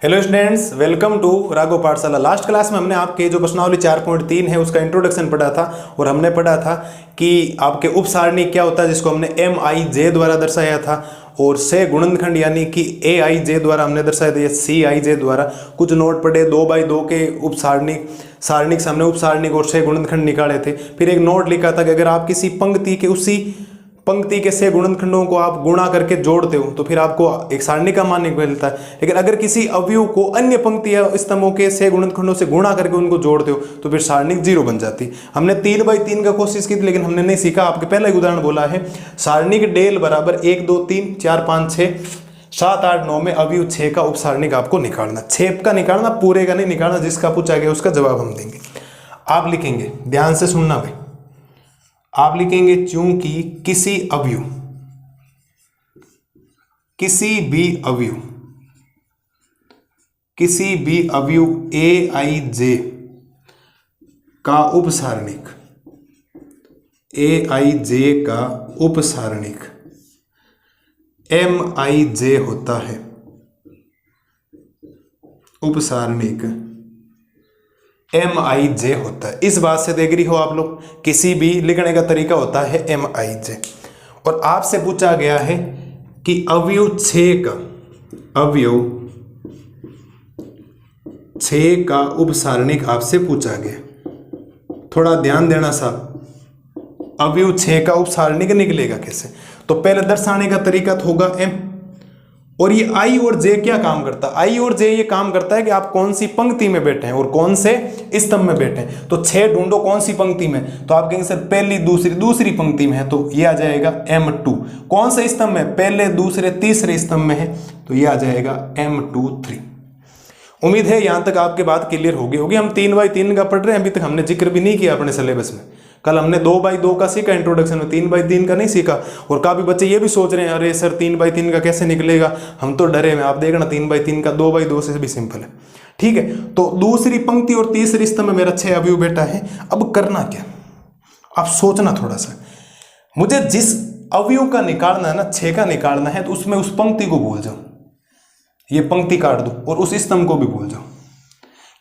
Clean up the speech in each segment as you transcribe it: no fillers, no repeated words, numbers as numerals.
Hello students, welcome to Raghav Pathshala. Last class में हमने आपके जो प्रश्नावली 4.3 है उसका इंट्रोडक्शन पढ़ा था और हमने पढ़ा था कि आपके उप सारणी क्या होता है, जिसको हमने MIJ द्वारा दर्शाया था, और से गुणनखंड यानी कि AIJ द्वारा हमने दर्शाया था, या CIJ द्वारा। कुछ नोट पढ़े, 2x2 के उप सारणिक से हमने उप सारणिक और से गुणनखंड निकाले थे। फिर एक नोट लिखा था कि अगर आप किसी पंक्ति के उसी पंक्ति के से गुणनखंडों को आप गुणा करके जोड़ते हो तो फिर आपको एक सारणी का मान मिलता है। लेकिन अगर किसी अवयव को अन्य पंक्ति या स्तंभों के से गुणनखंडों से गुणा करके उनको जोड़ते हो तो फिर सारणी 0 बन जाती है। हमने 3x3 का कोशिश की थी, लेकिन हमने नहीं सीखा। आपके पहला एक उदाहरण बोला है, सारणी डेल बराबर 1 2 3 4 5 6 7 8 9 में अवयव 6 का उप सारणिक आपको निकालना। 6 का निकालना, पूरे का नहीं निकालना। जिसका पूछा गया उसका जवाब हम देंगे। आप लिखेंगे, ध्यान से सुनना भाई, आप लिखेंगे चूंकि किसी भी अवयव AIJ का उप सारणिक MIJ होता है। उप सारणिक MIJ होता है। इस बात से एग्री हो आप लोग? किसी भी लिखने का तरीका होता है MIJ। और आपसे पूछा गया है कि अवयव 6 का उप सारणिक आपसे पूछा गया। थोड़ा ध्यान देना साहब, अवयव 6 का उप सारणिक निकलेगा कैसे? तो पहले दर्शाने का तरीका तो होगा M, और ये I और J क्या काम करता है? I और J ये काम करता है कि आप कौन सी पंक्ति में बैठे हैं और कौन से स्तंभ में बैठे हैं। तो 6 ढूंढो कौन सी पंक्ति में, तो आप कहेंगे सर पहली दूसरी पंक्ति में है, तो ये आ जाएगा M2। कौन से स्तंभ में? पहले दूसरे तीसरे स्तंभ में है, तो ये आ जाएगा M2 3। उम्मीद है यहां तक आपके बात क्लियर होगी। हम 3x3 का पढ़ रहे हैं, अभी तक हमने जिक्र भी नहीं किया अपने सिलेबस में। कल हमने 2x2 का सीखा इंट्रोडक्शन में, 3x3 का नहीं सीखा। और काफी बच्चे ये भी सोच रहे हैं, अरे सर 3x3 का कैसे निकलेगा, हम तो डरे हैं। आप देखना 3x3 का 2x2 से भी सिंपल है। ठीक है, तो दूसरी पंक्ति और तीसरे स्तंभ में मेरा 6 अवयव बैठा है। अब करना क्या, आप सोचना थोड़ा सा। मुझे जिस अवयव का निकालना है ना, 6 का निकालना है, तो उसमें उस पंक्ति को भूल जाओ, ये पंक्ति काट दो, और उस स्तंभ को भी भूल जाओ।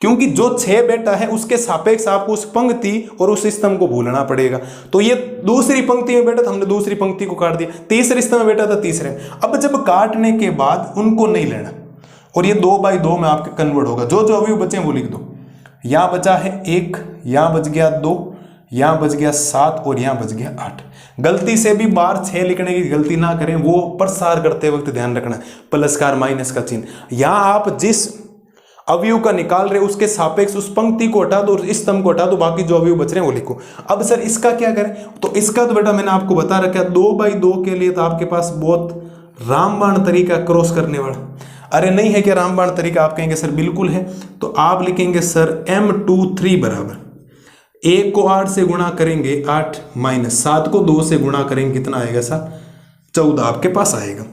क्योंकि जो 6 बेटा है उसके सापेक्ष आपको उस पंक्ति और उस स्तंभ को भूलना पड़ेगा। तो ये दूसरी पंक्ति में बैठा तो हमने दूसरी पंक्ति को काट दिया, तीसरे स्तंभ में बैठा था तीसरे। अब जब काटने के बाद उनको नहीं लेना, और ये 2x2 में आपके कन्वर्ट होगा। जो अवयव बचे वो लिख दो। यहां बचा है 1, यहां बच गया 2, यहां बच गया 7 और यहां बच गया 8। गलती से भी बार 6 लिखने की गलती ना करें, वो प्रसार करते वक्त ध्यान रखना, प्लस का और माइनस का चिन्ह। यहां आप जिस अवयव का निकाल रहे उसके सापेक्ष उस पंक्ति को हटा दो और इस स्तंभ को हटा दो, बाकी जो अवयव बच रहे हैं वो लिखो। अब सर इसका क्या करें? तो इसका तो बेटा मैंने आपको बता रखा है, 2x2 के लिए तो आपके पास बहुत रामबाण तरीका क्रॉस करने वाला। अरे नहीं है क्या रामबाण तरीका? आप कहेंगे सर बिल्कुल है। तो आप लिखेंगे सर M2 3 बराबर 1 को 8 से गुणा करेंगे 8 माइनस 7 को 2 से गुणा करेंगे, कितना आएगा सर? 14 आपके पास आएगा।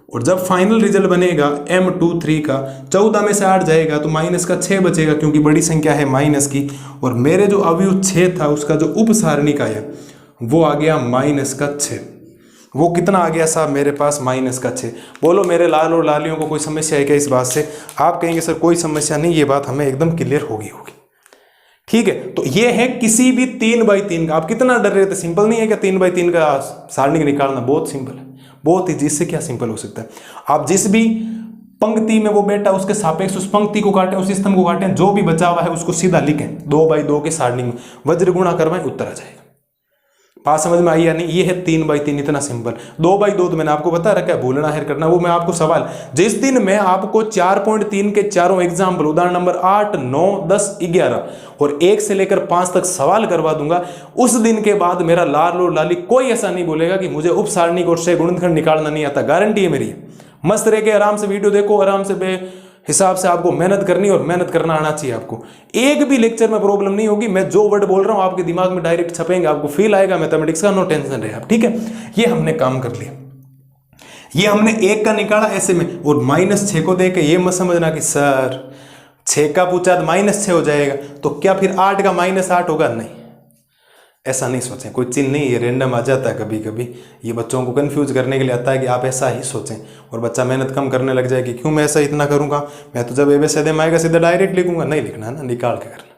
और जब फाइनल रिजल्ट बनेगा M2 3 का, 14 में से 8 जाएगा तो माइनस का 6 बचेगा, क्योंकि बड़ी संख्या है माइनस की। और मेरे जो अवयव 6 था उसका जो उप सारणिक आया वो आ गया माइनस का 6। वो कितना आ गया साहब मेरे पास? माइनस का 6। बोलो मेरे लाल और लालियों को कोई समस्या है क्या इस बात से? आप कहेंगे सर कोई समस्या नहीं, ये बात हमें एकदम क्लियर होगी। ठीक है, तो ये है किसी भी 3x3 का। आप कितना डर रहे थे? सिंपल नहीं है क्या 3x3 का सारणिक निकालना? बहुत सिंपल है, बहुत ही। जिससे क्या सिंपल हो सकता है? आप जिस भी पंक्ति में वो बैठा उसके सापेक्ष उस पंक्ति को काटें, उस स्तंभ को काटें, जो भी बचा हुआ है उसको सीधा लिखें 2x2 के सारणी में, वज्र गुणा करवाएं, उत्तर आ जाएगा। बात समझ में आई या नहीं? ये है 3x3, इतना सिंपल। 2x2 तो मैंने आपको बता रखा है, भूलना है करना। वो मैं आपको सवाल जिस दिन मैं आपको 4.3 के चारों एग्जाम्पल, उदाहरण नंबर 8 9 10 11 और 1 से लेकर 5 तक सवाल करवा दूंगा, उस दिन के बाद मेरा लाल और लाली कोई ऐसा नहीं बोलेगा कि मुझे उप सारणिक और से गुणनखंड निकालना नहीं आता। गारंटी है मेरी। मस्त रह के आराम से वीडियो देखो, आराम से बे हिसाब से आपको मेहनत करनी और मेहनत करना आना चाहिए आपको। एक भी लेक्चर में प्रॉब्लम नहीं होगी। मैं जो वर्ड बोल रहा हूं आपके दिमाग में डायरेक्ट छपेंगे, आपको फील आएगा मैथमेटिक्स का। नो टेंशन रहे आप। ठीक है, ये हमने काम कर लिया। ये हमने 1 का निकाला ऐसे में, और -6 को देके ये मत समझना कि सर 6 का पूछा तो -6 हो जाएगा, तो क्या फिर 8 का -8 होगा? नहीं, ऐसा नहीं सोचें, कोई चिन्ह नहीं, ये रैंडम आ जाता है कभी कभी, ये बच्चों को कंफ्यूज करने के लिए आता है कि आप ऐसा ही सोचें, और बच्चा मेहनत कम करने लग जाए कि क्यों मैं ऐसा इतना करूँगा, मैं तो जब एबीसीडी में आएगा सीधा डायरेक्ट लिखूंगा। नहीं लिखना है ना, निकाल के करना।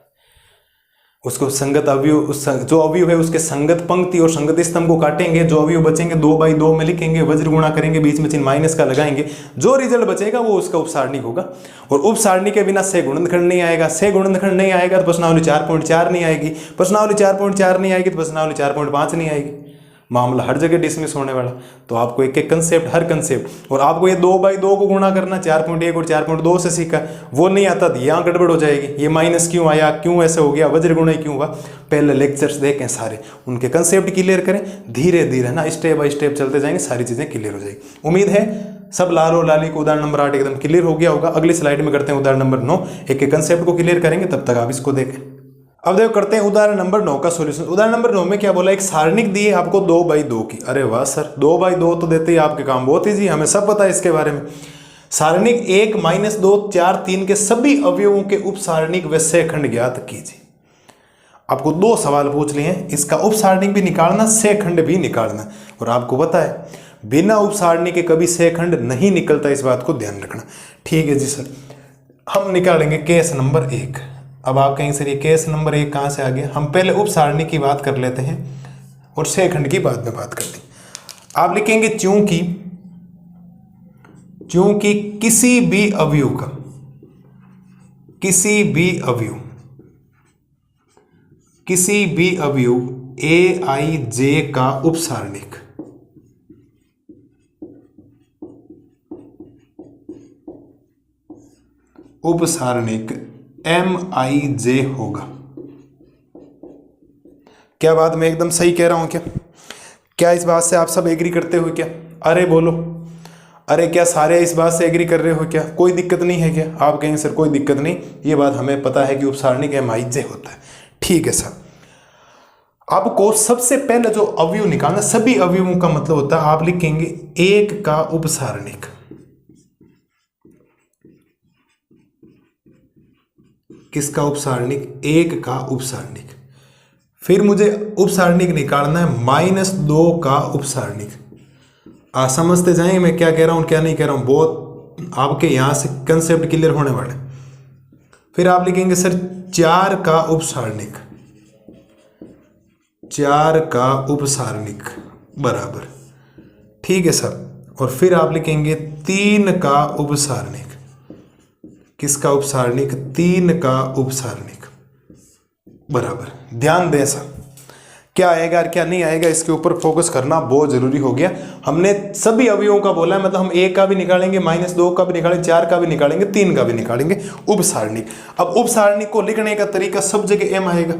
उसको संगत अवयव, जो अवयव है उसके संगत पंक्ति और संगत स्तंभ को काटेंगे, जो अवयव बचेंगे 2/2 में लिखेंगे, वज्र गुणा करेंगे, बीच में चिन्ह माइनस का लगाएंगे, जो रिजल्ट बचेगा वो उसका उपसारणिक होगा। और उपसारणी के बिना से गुणनखंड नहीं आएगा, से गुणनखंड नहीं आएगा तो प्रश्नावली 4.4 नहीं आएगी, प्रश्नावली 4.4 नहीं आएगी तो प्रश्नावली 4.5 नहीं आएगी। मामला हर जगह डिसमिस होने वाला। तो आपको एक एक कंसेप्ट, हर कंसेप्ट, और आपको ये 2/2 को गुणा करना 4.1 और 4.2 से सीखा, वो नहीं आता तो यहाँ गड़बड़ हो जाएगी। ये माइनस क्यों आया, क्यों ऐसे हो गया, वज्र गुणा क्यों हुआ, पहले लेक्चर्स देखें सारे, उनके कंसेप्ट क्लियर करें, धीरे धीरे ना स्टेप बाय स्टेप चलते जाएंगे, सारी चीज़ें क्लियर हो जाएगी। उम्मीद है सब लाल और लाली को उदाहरण नंबर 8 एकदम क्लियर हो गया होगा। अगली स्लाइड में करते हैं उदाहरण नंबर 9, एक एक कंसेप्ट को क्लियर करेंगे, तब तक आप इसको देखें। अब देखो करते हैं उदाहरण नंबर 9 का सॉल्यूशन। उदाहरण नंबर 9 में क्या बोला, एक सारणिक दी है आपको 2/2 की। अरे वाह सर, 2/2 तो देते ही आपके काम बहुत ईजी, हमें सब पता है इसके बारे में। सारणिक 1, -2, 4, 3 के सभी अवयवों के उपसारणिक व सेखंड ज्ञात कीजिए। आपको 2 सवाल पूछ लिए हैं, इसका उपसारणिक भी निकालना, सेखंड भी निकालना। और आपको पता है बिना उपसारणिक के कभी सेखंड नहीं निकलता, इस बात को ध्यान रखना। ठीक है जी सर, हम निकालेंगे केस नंबर 1। अब आप कहेंगे सर ये केस नंबर 1 कहाँ से आ गया, हम पहले उपसारणी की बात कर लेते हैं और सेखंड की बाद में बात करते हैं। आप लिखेंगे चूंकि किसी भी अवयव Aij का उपसारणिक Mij होगा। क्या बात मैं एकदम सही कह रहा हूं क्या इस बात से आप सब एग्री करते हो क्या? अरे बोलो, अरे क्या सारे इस बात से एग्री कर रहे हो क्या? कोई दिक्कत नहीं है क्या? आप कहेंगे सर कोई दिक्कत नहीं, ये बात हमें पता है कि उपसारणिक Mij होता है। ठीक है सर, आपको सबसे पहले जो अवयव निकालना, सभी अवयवों का मतलब होता है, आप लिखेंगे 1 का उपसारणिक। किसका उपसारणिक? 1 का उपसारणिक। फिर मुझे उपसारणिक निकालना है -2 का उपसारणिक। समझते जाएंगे मैं क्या कह रहा हूं क्या नहीं कह रहा हूं, बहुत आपके यहां से कंसेप्ट क्लियर होने वाले। फिर आप लिखेंगे सर 4 का उपसारणिक, 4 का उपसारणिक बराबर। ठीक है सर, और फिर आप लिखेंगे 3 का उपसारणिक। किसका उपसारणिक? 3 का उपसारणिक बराबर। ध्यान दें सर, क्या आएगा और क्या नहीं आएगा इसके ऊपर फोकस करना बहुत जरूरी हो गया। हमने सभी अवयवों का बोला है, मतलब हम 1 का भी निकालेंगे, -2 का भी निकालेंगे, 4 का भी निकालेंगे, 3 का भी निकालेंगे, उपसारणिक। अब उपसारणिक को लिखने का तरीका, सब जगह m आएगा,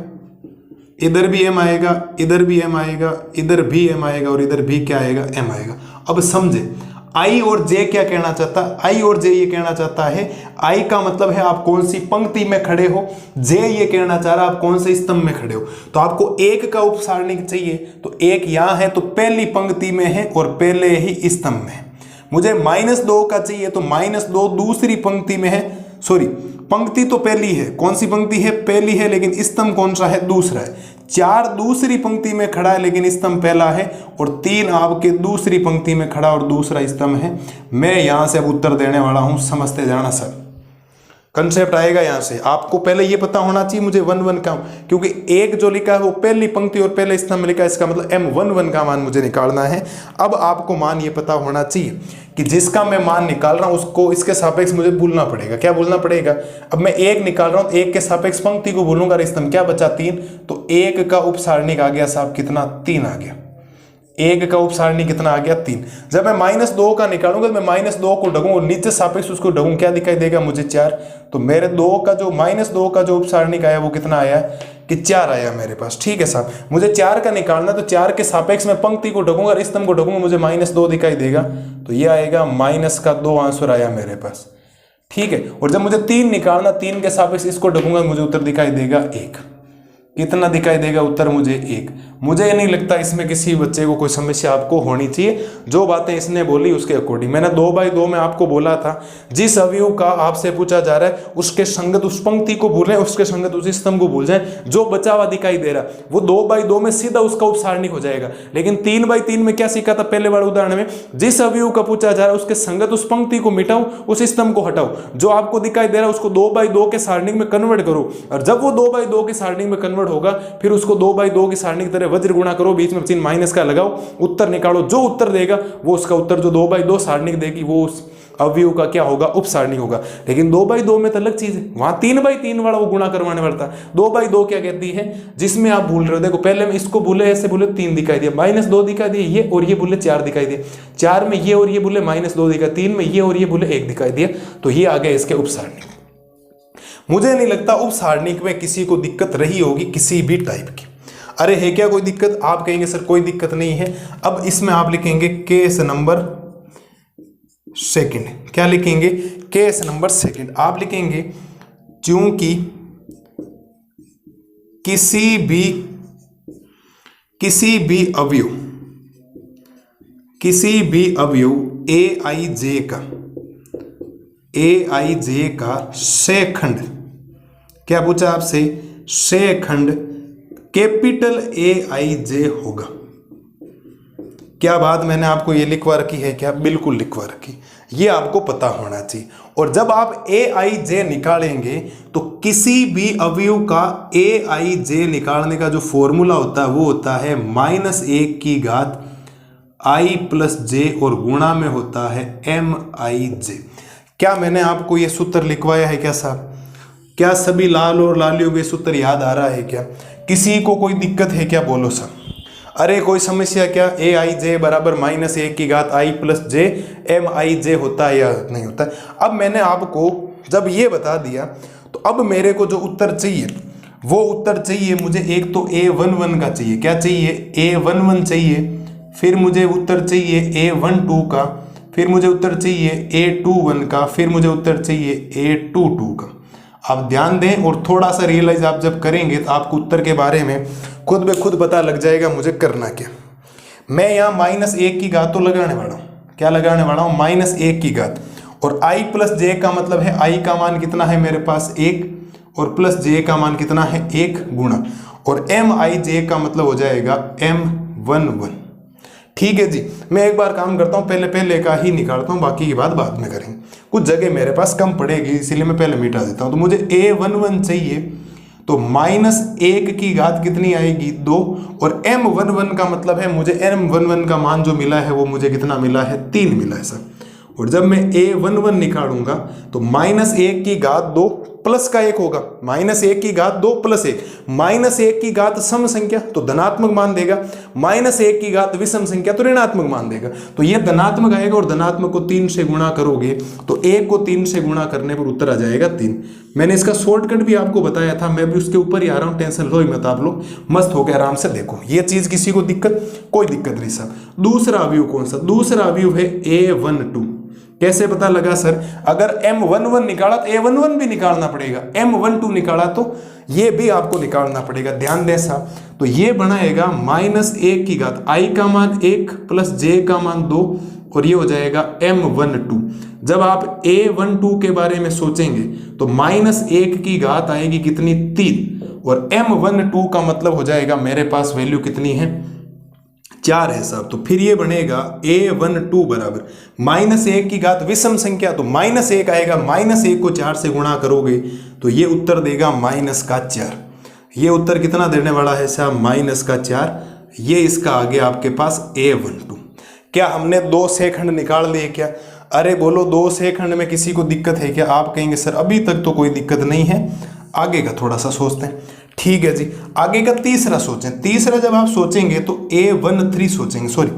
इधर भी m आएगा, इधर भी m आएगा, इधर भी m आएगा और इधर भी क्या आएगा? m आएगा। अब समझे I और J क्या कहना चाहता है? I और J ये कहना चाहता है, I का मतलब है आप कौन सी पंक्ति में खड़े हो, J ये कहना चाह रहा है आप कौन से स्तंभ में खड़े हो। तो आपको 1 का उपसारणिक चाहिए, तो 1 यहाँ है तो पहली पंक्ति में है और पहले ही स्तंभ में है। मुझे -2 का चाहिए तो -2 दूसरी पंक्ति में है, सॉरी पंक्ति तो पहली है, कौन सी पंक्ति है? पहली है, लेकिन स्तंभ कौन सा है? दूसरा है। 4 दूसरी पंक्ति में खड़ा है लेकिन स्तंभ पहला है, और 3 आपके दूसरी पंक्ति में खड़ा और दूसरा स्तंभ है। मैं यहां से अब उत्तर देने वाला हूं, समझते जाना सर, कंसेप्ट आएगा यहां से। आपको पहले ये पता होना चाहिए मुझे 1 का, क्योंकि 1 जो लिखा है वो पहली पंक्ति और पहले स्तंभ में लिखा है, इसका मतलब M11 का मान मुझे निकालना है। अब आपको मान ये पता होना चाहिए कि जिसका मैं मान निकाल रहा हूं उसको इसके सापेक्ष मुझे भूलना पड़ेगा। क्या भूलना पड़ेगा? अब मैं 1 निकाल रहा हूं, 1 के सापेक्ष पंक्ति को भूलूंगा, स्तंभ क्या बचा? 3। तो 1 का उपसारणिक आ गया साहब कितना? 3 आ गया। 1 का उपसारणिक कितना आ गया? 3। जब मैं -2 का निकालूंगा तो मैं -2 को ढकूंगा और नीचे सापेक्ष उसको ढकूंगा, क्या दिखाई देगा मुझे? 4। तो मेरे 2 का जो -2 का जो उपसारणिक आया वो कितना आया कि 4 आया मेरे पास। ठीक है साहब, मुझे 4 का निकालना, तो 4 के सापेक्ष में पंक्ति को ढकूंगा और स्तंभ को ढकूंगा, मुझे -2 दिखाई देगा, तो ये आएगा -2 आंसर आया मेरे पास। ठीक है, और जब मुझे 3 निकालना, 3 के सापेक्ष इसको ढकूंगा, मुझे उत्तर दिखाई देगा 1। कितना दिखाई देगा उत्तर मुझे 1। मुझे नहीं लगता इसमें किसी बच्चे को कोई समस्या आपको होनी चाहिए। जो बातें इसने बोली उसके अकॉर्डिंग, मैंने 2/2 में आपको बोला था जिस अवयव का आपसे पूछा जा रहा है उसके संगत उस पंक्ति को भूलें, उसके संगत उस स्तंभ को भूल जाए। जो बचा हुआ दिखाई दे रहा वो 2/2 में सीधा उसका उपसारणिक हो जाएगा। लेकिन 3/3 में क्या सीखा था पहले वाले उदाहरण में, जिस अवयव का पूछा जा रहा है उसके संगत उस पंक्ति को मिटाओ, उस स्तंभ को हटाओ, जो आपको दिखाई दे रहा है उसको 2/2 के सारणिक में कन्वर्ट करो, और जब वो 2/2 के सारणिक में कन्वर्ट होगा फिर उसको 2/2 की सारणी की तरह वज्र गुणा करो, बीच में चिन्ह माइनस का लगाओ, उत्तर निकालो। जो उत्तर देगा वो उसका उत्तर, जो 2/2 सारणी देगी वो उस अवयव का क्या होगा, उपसारणी होगा। लेकिन 2/2 में तो अलग चीज है, वहां 3/3 वाला वो गुणा करवाने वाला था। 2/2 क्या कहती है, जिसमें आप भूल रहे हो, देखो पहले में इसको भूले ऐसे भूले 3 दिखाई दिया, -2 दिखाई दिए ये, और ये भूले 4 दिखाई दिए, 4 में ये और ये भूले -2 दिखाई, 3 में ये और ये भूले 1 दिखाई दिया, तो ये आ गया इसके उपसारणी। मुझे नहीं लगता उपसारणिक में किसी को दिक्कत रही होगी किसी भी टाइप की। अरे है क्या कोई दिक्कत, आप कहेंगे सर कोई दिक्कत नहीं है। अब इसमें आप लिखेंगे केस नंबर सेकंड। क्या लिखेंगे, केस नंबर सेकंड। आप लिखेंगे चूंकि किसी भी अवयव ए जे का शेखंड, क्या पूछा आपसे, शेखंड कैपिटल AIJ होगा। क्या बात मैंने आपको ये लिखवा रखी है क्या, बिल्कुल लिखवा रखी, ये आपको पता होना चाहिए। और जब आप AIJ निकालेंगे तो किसी भी अवयव का AIJ निकालने का जो फॉर्मूला होता है वो होता है -1 की घात I + J और गुणा में होता है MIJ। क्या मैंने आपको ये सूत्र लिखवाया है क्या साहब, क्या सभी लाल और लालियों के सूत्र याद आ रहा है क्या, किसी को कोई दिक्कत है क्या, बोलो सर। अरे कोई समस्या क्या, AIJ बराबर -1 की घात I + J MIJ होता है या नहीं होता है। अब मैंने आपको जब ये बता दिया तो अब मेरे को जो उत्तर चाहिए वो उत्तर चाहिए मुझे, एक तो A11 का चाहिए, क्या चाहिए, A11 चाहिए, फिर मुझे उत्तर चाहिए A12 का, फिर मुझे उत्तर चाहिए A21 का, फिर मुझे उत्तर चाहिए A22 का। आप ध्यान दें और थोड़ा सा रियलाइज आप जब करेंगे तो आपको उत्तर के बारे में खुद ब खुद पता लग जाएगा मुझे करना क्या। मैं यहाँ -1 की घात तो लगाने वाला हूँ, क्या लगाने वाला हूँ, -1 की घात, और I + J का मतलब है I का मान कितना है मेरे पास 1, और +J का मान कितना है 1 गुणा, और MIJ का मतलब हो जाएगा M11। ठीक है जी, मैं एक बार काम करता हूँ, पहले का ही निकालता हूँ, बाकी की बात बाद में करेंगे। कुछ जगह मेरे पास कम पड़ेगी इसीलिए मैं पहले मिटा देता हूँ। तो मुझे A11 चाहिए, तो -1 की घात कितनी आएगी 2, और M11 का मतलब है मुझे M11 का मान जो मिला है वो मुझे कितना मिला है 3 मिला है सर। और जब मैं A11 निकालूंगा तो -1 की घात 2 प्लस का 1 होगा, -1 की घात 2 + 1, -1 की घात सम संख्या तो धनात्मक मान देगा, -1 की घात विषम संख्या तो ऋणात्मक मान देगा। तो ये धनात्मक आएगा और धनात्मक को 3 से गुणा करोगे तो 1 को 3 से गुणा करने पर उत्तर आ जाएगा 3। मैंने इसका शॉर्टकट भी आपको बताया था, मैं भी उसके ऊपर ही आ रहा हूँ, टेंशन लो ही मत, आप लोग मस्त होकर आराम से देखो। ये चीज किसी को दिक्कत, कोई दिक्कत नहीं सर। दूसरा अवयव कौन सा, दूसरा अवयव है A12। कैसे पता लगा सर, अगर M11 निकाला तो A11 भी निकालना पड़ेगा, M12 निकाला तो ये भी आपको निकालना पड़ेगा। ध्यान दें साहब, तो ये बनाएगा -1 की घात I का मान 1 + J का मान 2, और ये हो जाएगा M12। जब आप A12 के बारे में सोचेंगे तो -1 की घात आएगी कितनी 3, और M12 का मतलब हो जाएगा मेरे पास वैल्यू कितनी है 4 है साहब। तो फिर ये बनेगा A12 बराबर -1 की घात विषम संख्या, तो -1 आएगा, -1 को 4 से गुणा करोगे तो ये उत्तर देगा -4। ये उत्तर कितना देने वाला है साहब, -4। ये इसका आगे आपके पास A12। क्या हमने 2 शेखंड निकाल लिए क्या, अरे बोलो 2 शेखंड में किसी को दिक्कत है क्या, आप कहेंगे सर अभी तक तो कोई दिक्कत नहीं है, आगे का थोड़ा सा सोचते हैं। ठीक है जी, आगे का तीसरा सोचें। तीसरा जब आप सोचेंगे तो A13 सोचेंगे, सॉरी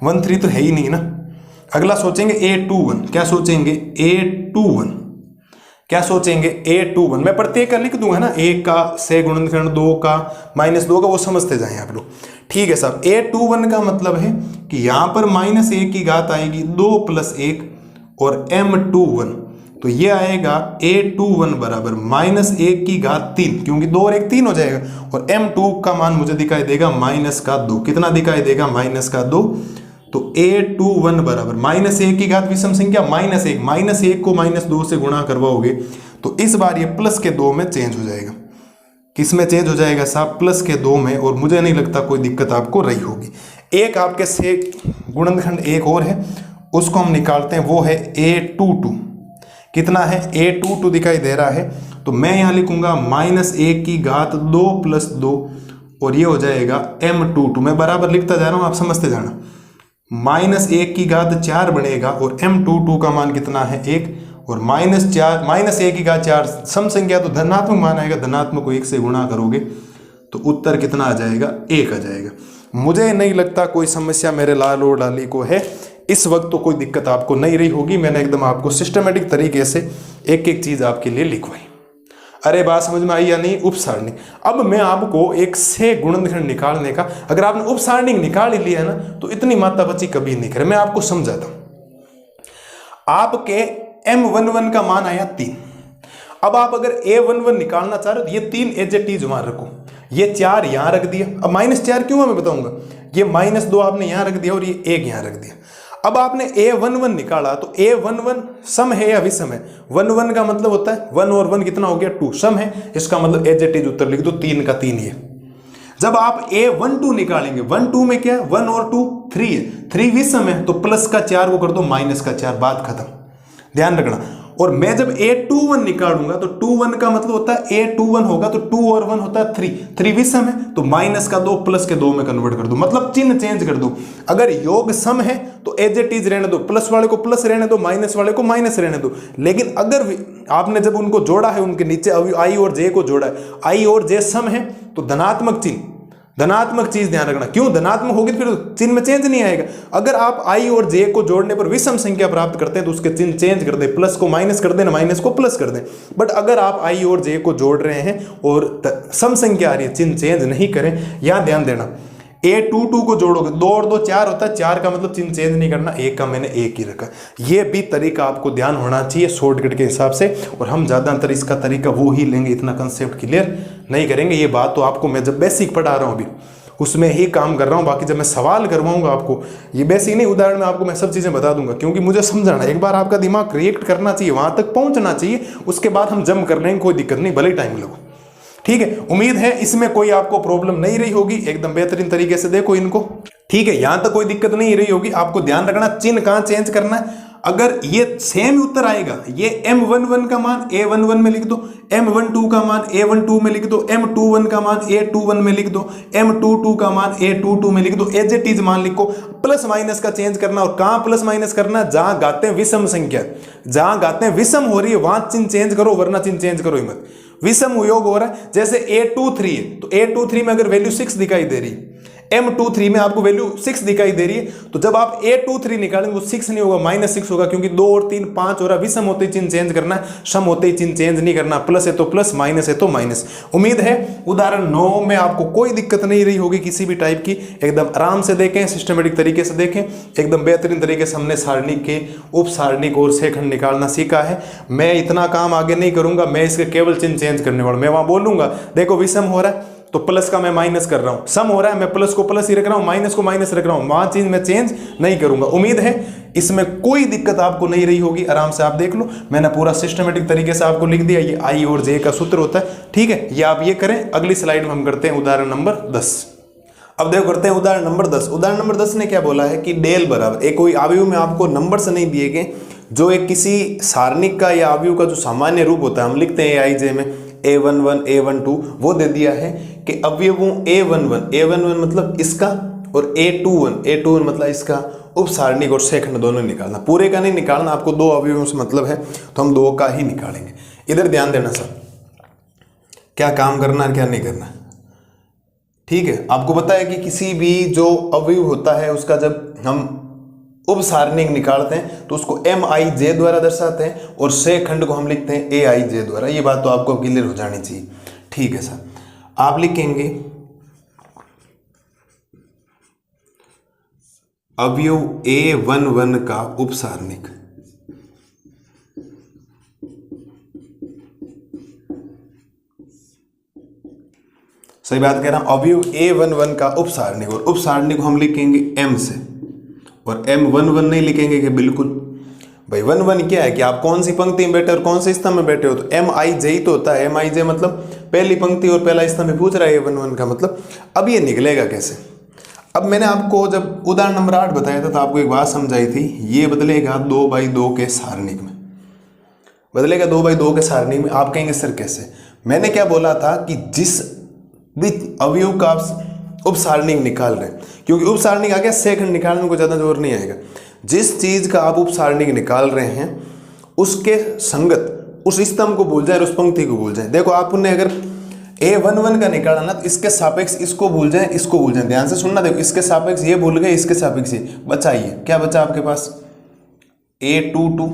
13 तो है ही नहीं ना, अगला सोचेंगे A21। क्या सोचेंगे A21, क्या सोचेंगे A21। मैं प्रत्येक का लिख दूंगा ना, 1 का से गुणनखंड, 2 का -2 का, वो समझते जाएं आप लोग। ठीक है साहब, A21 का मतलब है कि यहाँ पर -1 की घात आएगी 2 + 1, और M21 तो तो ये आएगा A21 बराबर -1 की घात 3, क्योंकि 2 और 1 3 हो जाएगा, और M2 का मान मुझे दिखाई देगा -2। कितना दिखाई देगा? -2। तो A21 बराबर -1 की घात विषम संख्या -1, -1 को -2 से गुणा करवाओगे तो इस बार ये प्लस के 2 में चेंज हो जाएगा। किस में चेंज हो जाएगा साहब? प्लस के 2 में। और मुझे नहीं लगता कोई दिक्कत आपको रही होगी। एक आपके से गुणनखंड एक और है, उसको हम निकालते हैं, वो है A22। कितना है? A22 दिखाई दे रहा है, तो मैं यहाँ लिखूंगा -1 की घात 2 + 2, और ये हो जाएगा M22। मैं बराबर लिखता जा रहा हूँ, आप समझते जाना। -1 की घात 4 बनेगा, और M22 का मान कितना है? 1, और -1 की घात 4 सम संख्या तो धनात्मक मान आएगा, धनात्मक को 1 से गुणा करोगे तो उत्तर कितना आ जाएगा? 1 आ जाएगा। मुझे नहीं लगता कोई समस्या मेरे लाल और लाली को है, इस वक्त तो कोई दिक्कत आपको नहीं रही होगी। मैंने एकदम आपको सिस्टमेटिक तरीके से एक एक चीज आपके लिए लिखवाई। अरे बात समझ में आई या नहीं? उपसारणी। अब मैं आपको एक से गुणनखंड निकालने का, अगर आपने उपसारणी निकाल ही लिया है ना, तो इतनी मातापची कभी नहीं करे। मैं आपको समझाता हूं। आपके M11 का मान आया 3। अब आप अगर A11 निकालना चाह रहे हो तो ये 3 एज इट इज वहां रखो, ये 4 यहां रख दिया। अब -4 क्यों है मैं बताऊंगा। ये -2 आपने यहां रख दिया और ये 1 यहां रख दिया। अब आपने A11 निकाला, तो A11 सम है या विषम है? 11 का मतलब होता है 1 और 1 कितना हो गया? 2, सम है। इसका मतलब एज इट इज उत्तर लिख दो, 3 का 3 ये। जब आप A12 निकालेंगे, 12 में क्या है? 1 और 2 3 है, 3 विषम है, तो प्लस का 4 को कर दो -4, बात खत्म। ध्यान रखना। और मैं जब A21 निकालूंगा तो 21 का मतलब होता है A21 होगा तो 2 और 1 होता है 3 विषम है, तो -2 प्लस के 2 में कन्वर्ट कर दो, मतलब चिन्ह चेंज कर दो। अगर योग सम है तो एज इट इज रहने दो, प्लस वाले को प्लस रहने दो, माइनस वाले को माइनस रहने दो। लेकिन अगर आपने जब उनको जोड़ा है, उनके नीचे आई और जे को जोड़ा है, आई और जे सम है तो धनात्मक चिन्ह, धनात्मक चीज ध्यान रखना। क्यों? धनात्मक होगी तो फिर चिन्ह में चेंज नहीं आएगा। अगर आप आई और जे को जोड़ने पर विषम संख्या प्राप्त करते हैं तो उसके चिन्ह चेंज कर दे, प्लस को माइनस कर देना, माइनस को प्लस कर दें। बट अगर आप आई और जे को जोड़ रहे हैं और सम संख्या आ रही है, चिन्ह चेंज नहीं करें। यहां ध्यान देना, A22 को जोड़ोगे, 2 और 2 4 होता है, 4 का मतलब चिन्ह चेंज नहीं करना, 1 का मैंने 1 ही रखा। ये भी तरीका आपको ध्यान होना चाहिए शॉर्टकट के हिसाब से, और हम ज्यादातर इसका तरीका वो ही लेंगे, इतना कंसेप्ट क्लियर नहीं करेंगे। ये बात तो आपको मैं जब बेसिक पढ़ा रहा हूं अभी उसमें ही काम कर रहा हूं, बाकी जब मैं सवाल करवाऊंगा आपको, ये बेसिक नहीं, उदाहरण में आपको मैं सब चीजें बता दूंगा, क्योंकि मुझे समझाना, एक बार आपका दिमाग रिएक्ट करना चाहिए, वहां तक पहुंचना चाहिए, उसके बाद हम जम कर लेंगे, कोई दिक्कत नहीं, भले टाइम लगो। ठीक है, उम्मीद है इसमें कोई आपको प्रॉब्लम नहीं रही होगी, एकदम बेहतरीन तरीके से देखो इनको। ठीक है, यहां तक कोई दिक्कत नहीं रही होगी। आपको ध्यान रखना चिन्ह कहां चेंज करना है। अगर ये सेम उत्तर आएगा, ये M11 का मान A11 में लिख दो, M12 का मान A12 में लिख दो, M21 का मान A21 में लिख दो, M22 का मान A22 में लिख दो, एज इट इज मान लिखो। प्लस माइनस का चेंज करना, और कहां प्लस माइनस करना? जहां गाते हैं विषम संख्या, जहां गाते हैं विषम हो रही है वहां चिन्ह चेंज करो, वरना चिन्ह चेंज करो ही मत। विषम योग हो रहा है, जैसे A23 है तो A23 में अगर वैल्यू 6 दिखाई दे रही है, M23 में आपको वैल्यू 6 दिखाई दे रही है, तो जब आप A23 निकालेंगे वो 6 नहीं होगा, -6 होगा, क्योंकि 2 और 3 5 हो रहा है। विषम होते ही चिन्ह चेंज करना है, सम होते ही चिन्ह चेंज नहीं करना, प्लस है तो प्लस, माइनस है तो माइनस। उम्मीद है उदाहरण 9 में आपको कोई दिक्कत नहीं रही होगी किसी भी टाइप की। एकदम आराम से देखें, सिस्टमेटिक तरीके से देखें, एकदम बेहतरीन तरीके से हमने सारणिक के उप सारणिक और सेखंड निकालना सीखा है। मैं इतना काम आगे नहीं करूंगा, मैं इसके केवल चिन्ह चेंज करने वाला। मैं वहां बोलूंगा देखो विषम हो रहा है तो प्लस का मैं माइनस कर रहा हूं, सम हो रहा है मैं प्लस को प्लस ही रख रहा हूं, माइनस को माइनस रख रहा हूं, वहां चीज मैं चेंज नहीं करूंगा। उम्मीद है इसमें कोई दिक्कत आपको नहीं रही होगी। आराम से आप देख लो, मैंने पूरा सिस्टमेटिक तरीके से आपको लिख दिया। ये आई और जे का सूत्र होता है। ठीक है, ये आप ये करें। अगली स्लाइड में हम करते हैं उदाहरण नंबर 10। अब देखो करते हैं उदाहरण नंबर 10। उदाहरण नंबर 10 ने क्या बोला है कि डेल बराबर, एक कोई अवयव में आपको नंबर से नहीं दिए गए, जो एक किसी सारणिक का या अवयव का जो सामान्य रूप होता है, हम लिखते हैं आई जे में A11 A12, वो दे दिया है कि अवयवों A11 मतलब इसका, और A21 मतलब इसका उप सारणिक और सेखंड दोनों निकालना। पूरे का नहीं निकालना, आपको 2 अवयवों से मतलब है तो हम 2 का ही निकालेंगे। इधर ध्यान देना सर, क्या काम करना है क्या नहीं करना। ठीक है, आपको पता है कि किसी भी जो अवयव होता है उसका जब हम उप सारणिक निकालते हैं तो उसको MIJ द्वारा दर्शाते हैं, और सेखंड को हम लिखते हैं AIJ द्वारा। ये बात तो आपको क्लियर हो जानी चाहिए। ठीक है सर, आप लिखेंगे अवयव A11 का उप सारणिक, सही बात कह रहा हूं। अवयव A11 का उपसारणिक, और उपसारणिक को हम लिखेंगे M से, और M11 नहीं लिखेंगे कि बिल्कुल भाई 11 क्या है कि आप कौन सी पंक्ति में बैठे और कौन से स्तंभ में बैठे हो, तो MIJ ही तो होता है। MIJ मतलब पहली पंक्ति और पहला स्तंभ में पूछ रहा है A11 का मतलब। अब ये निकलेगा कैसे? अब मैंने आपको जब उदाहरण नंबर 8 बताया था तो आपको एक बात समझाई थी, ये बदलेगा 2/2 के सारणिक में, बदलेगा 2/2 के सारणिक में। आप कहेंगे सर कैसे? मैंने क्या बोला था कि जिस भी अवयव का आप उपसारणिक निकाल रहे हैं, क्योंकि उपसारणिक आ गया सेकंड निकालने में कोई ज़्यादा जोर नहीं आएगा। जिस चीज़ का आप उपसारणिक निकाल रहे हैं उसके संगत उस स्तंभ को भूल जाए और उस पंक्ति को भूल जाए। देखो आपने अगर A11 का निकाला ना, तो इसके सापेक्ष इसको भूल जाए, इसको भूल जाए। ध्यान से सुनना, देखो इसके सापेक्ष ये भूल गए, इसके सापेक्ष ये बचा। ये क्या बचा आपके पास? A22,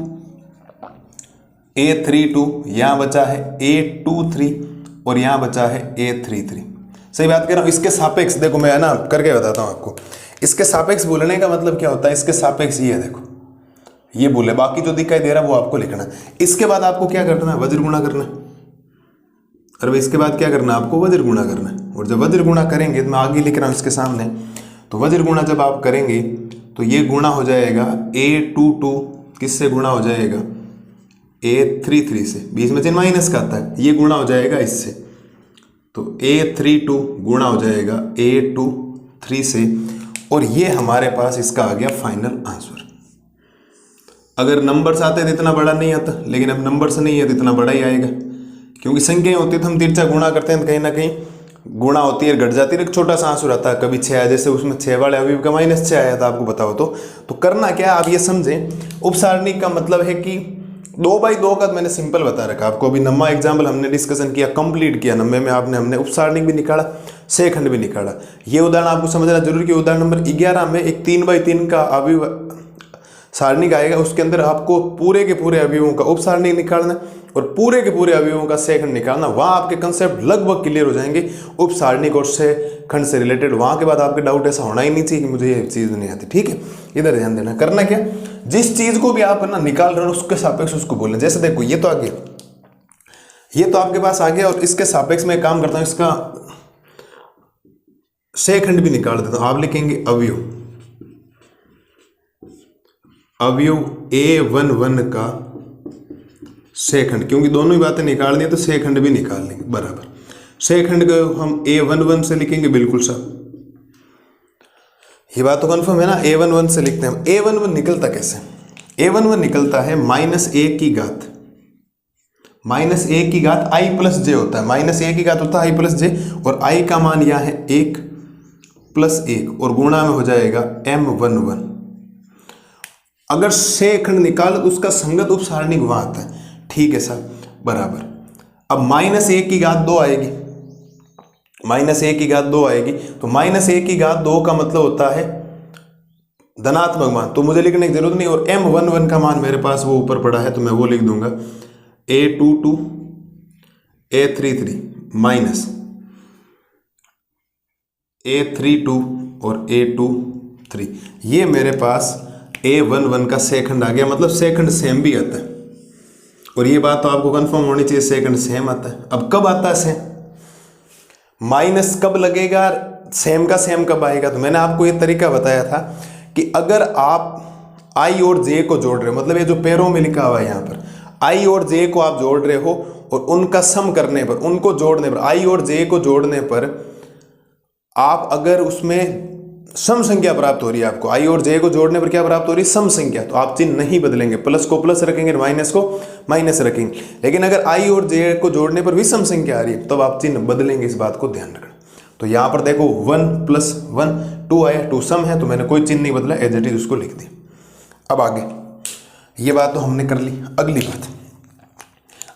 A32, यहाँ बचा है A23 और यहाँ बचा है A33। सही बात कह रहा हूँ। इसके सापेक्ष देखो, मैं है ना करके बताता हूँ आपको। इसके सापेक्ष बोलने का मतलब क्या होता है? इसके सापेक्ष ये है, देखो ये बोले, बाकी जो दिखाई दे रहा है वो आपको लिखना है। इसके बाद आपको क्या करना है? वज्र गुणा करना है। अरे भाई इसके बाद क्या करना है? आपको वज्र गुणा करना है। और जब वज्र गुणा करेंगे, तो मैं आगे लिख रहा हूँ इसके सामने, तो वज्र गुणा जब आप करेंगे तो ये गुणा हो जाएगा A22 किससे गुणा हो जाएगा? A33 से। बीच में चिन्ह माइनस का आता है, ये गुणा हो जाएगा इससे, तो A32 गुणा हो जाएगा A23 से। और ये हमारे पास इसका आ गया फाइनल आंसर। अगर नंबर्स आते तो इतना बड़ा नहीं आता, लेकिन अब नंबर्स नहीं है तो इतना बड़ा ही आएगा, क्योंकि संख्याएं होती है तो हम तिरछा गुणा करते हैं तो कहीं ना कहीं गुणा होती है, घट जाती है, एक छोटा सा आंसर आता है। कभी 6 जैसे उसमें 6 वाले अवयव का -6 आया था, आपको बताओ तो करना क्या है आप ये समझें। उपसारणिक का मतलब है कि 2/2 का मैंने सिंपल बता रखा आपको। अभी 9वां एग्जाम्पल हमने डिस्कशन किया, कंप्लीट किया। 9वें में हमने उपसारणिक भी निकाला, सेखंड भी निकाला। ये उदाहरण आपको समझना जरूरी कि उदाहरण नंबर 11 में एक 3/3 का अवयव सारणिक आएगा, उसके अंदर आपको पूरे के पूरे अवयवों का उपसारणिक निकालना और पूरे के पूरे अवयवों का सेखंड निकालना। वहां आपके कंसेप्ट लगभग क्लियर हो जाएंगे उपसारणिक और सेखंड से रिलेटेड। वहां के बाद आपके डाउट ऐसा होना ही नहीं चाहिए कि मुझे ये चीज नहीं आती। ठीक है, इधर ध्यान देना। करना क्या, जिस चीज को भी आप ना निकाल रहे हो उसके सापेक्ष उसको बोलना। जैसे देखो ये तो आ गया, ये तो आपके पास आ गया, और इसके सापेक्ष में काम करता हूं, इसका सेखंड भी निकाल देता हूं। आप लिखेंगे अवयव A11 का सेखंड, क्योंकि दोनों ही बातें निकाल दी तो सेखंड भी निकाल लेंगे बराबर। सेखंड को हम A11 से लिखेंगे, बिल्कुल सब ये बात तो कन्फर्म है ना। A11 से लिखते हैं। A11 निकलता कैसे? A11 निकलता है -1 की घात, -1 की घात i + j होता है। -1 की घात होता है i + j, और i का मान यह है 1 + 1 और गुणा में हो जाएगा M11। अगर सेखंड निकाल तो उसका संगत उपसारणिक वहां आता है। ठीक है सर, बराबर। अब -1 की घात 2 आएगी, -1 की घात 2 आएगी, तो -1 की घात 2 का मतलब होता है धनात्मक मान, तो मुझे लिखने की जरूरत नहीं। और M11 का मान मेरे पास वो ऊपर पड़ा है तो मैं वो लिख दूंगा A22 A33 माइनस A32 और A23। ये मेरे पास A11 का सेकंड आ गया, मतलब सेकंड सेम भी आता है। और ये बात तो आपको कंफर्म होनी चाहिए, सेकंड सेम आता है। अब कब आता है सेम? माइनस कब लगेगा, सेम का सेम कब आएगा? तो मैंने आपको ये तरीका बताया था कि अगर आप आई और जे को जोड़ रहे हो, मतलब ये जो पैरों में लिखा हुआ है यहाँ पर आई और जे को आप जोड़ रहे हो, और उनका सम करने पर, उनको जोड़ने पर, आई और जे को जोड़ने पर आप अगर उसमें सम संख्या प्राप्त हो रही है, आपको आई और जे को जोड़ने पर क्या प्राप्त हो रही है? सम संख्या। तो आप चिन्ह नहीं बदलेंगे, प्लस को प्लस रखेंगे, माइनस को माइनस रखेंगे। लेकिन अगर आई और जे को जोड़ने पर भी सम संख्या आ रही है तब आप चिन्ह बदलेंगे, इस बात को ध्यान रखना। तो यहाँ पर देखो 1 + 1 2 आया, 2 सम है, तो मैंने कोई चिन्ह नहीं बदला, एज इट इज उसको लिख दिया। अब आगे ये बात तो हमने कर ली। अगली बात,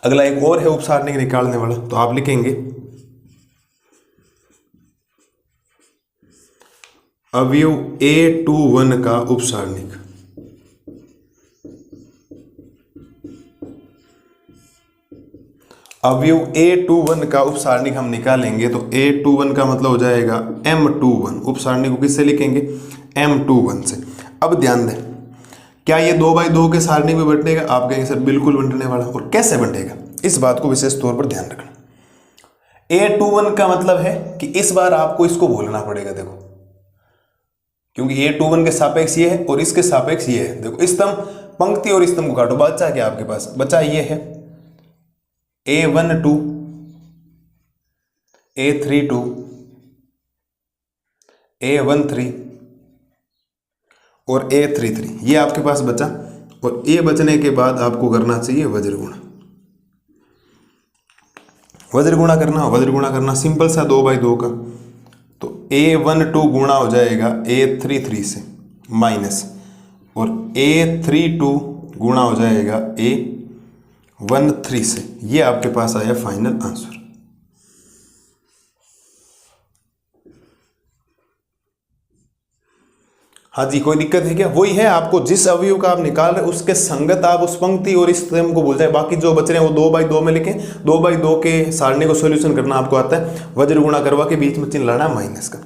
अगला एक और है उपसारणिक निकालने वाला, तो आप लिखेंगे अवयव A21 का उपसारणिक। अवयव A21 का उपसारणिक हम निकालेंगे तो A21 का मतलब हो जाएगा M21। उपसारणिक को किससे लिखेंगे? M21 से। अब ध्यान दें, क्या ये 2/2 के सारणिक में बंटेगा? आप कहेंगे सर बिल्कुल बंटने वाला। और कैसे बंटेगा, इस बात को विशेष तौर पर ध्यान रखना। A21 का मतलब है कि इस बार आपको इसको भूलना पड़ेगा, देखो, क्योंकि A21 के सापेक्ष ये है और इसके सापेक्ष ये है। देखो स्तंभ, पंक्ति और स्तंभ को काटो, बचा क्या आपके पास? बचा ये है A12, A32, A13 और A33, ये आपके पास बचा। और ये बचने के बाद आपको करना चाहिए वज्र गुणा। वज्र गुणा करना, वज्र गुणा करना सिंपल सा 2/2 का, तो A12 गुणा हो जाएगा A33 से माइनस, और A32 गुणा हो जाएगा A13 से। ये आपके पास आया फाइनल आंसर। हाँ जी, कोई दिक्कत है क्या? वही है, आपको जिस अवयव का आप निकाल रहे उसके संगत आप उस पंक्ति और इस स्तंभ को भूल जाए, बाकी जो बच रहे हैं वो 2/2 में लिखें। 2/2 के सारणी को सॉल्यूशन करना आपको आता है, वज्र गुणा करवा के बीच में चिन्ह लाना माइनस का।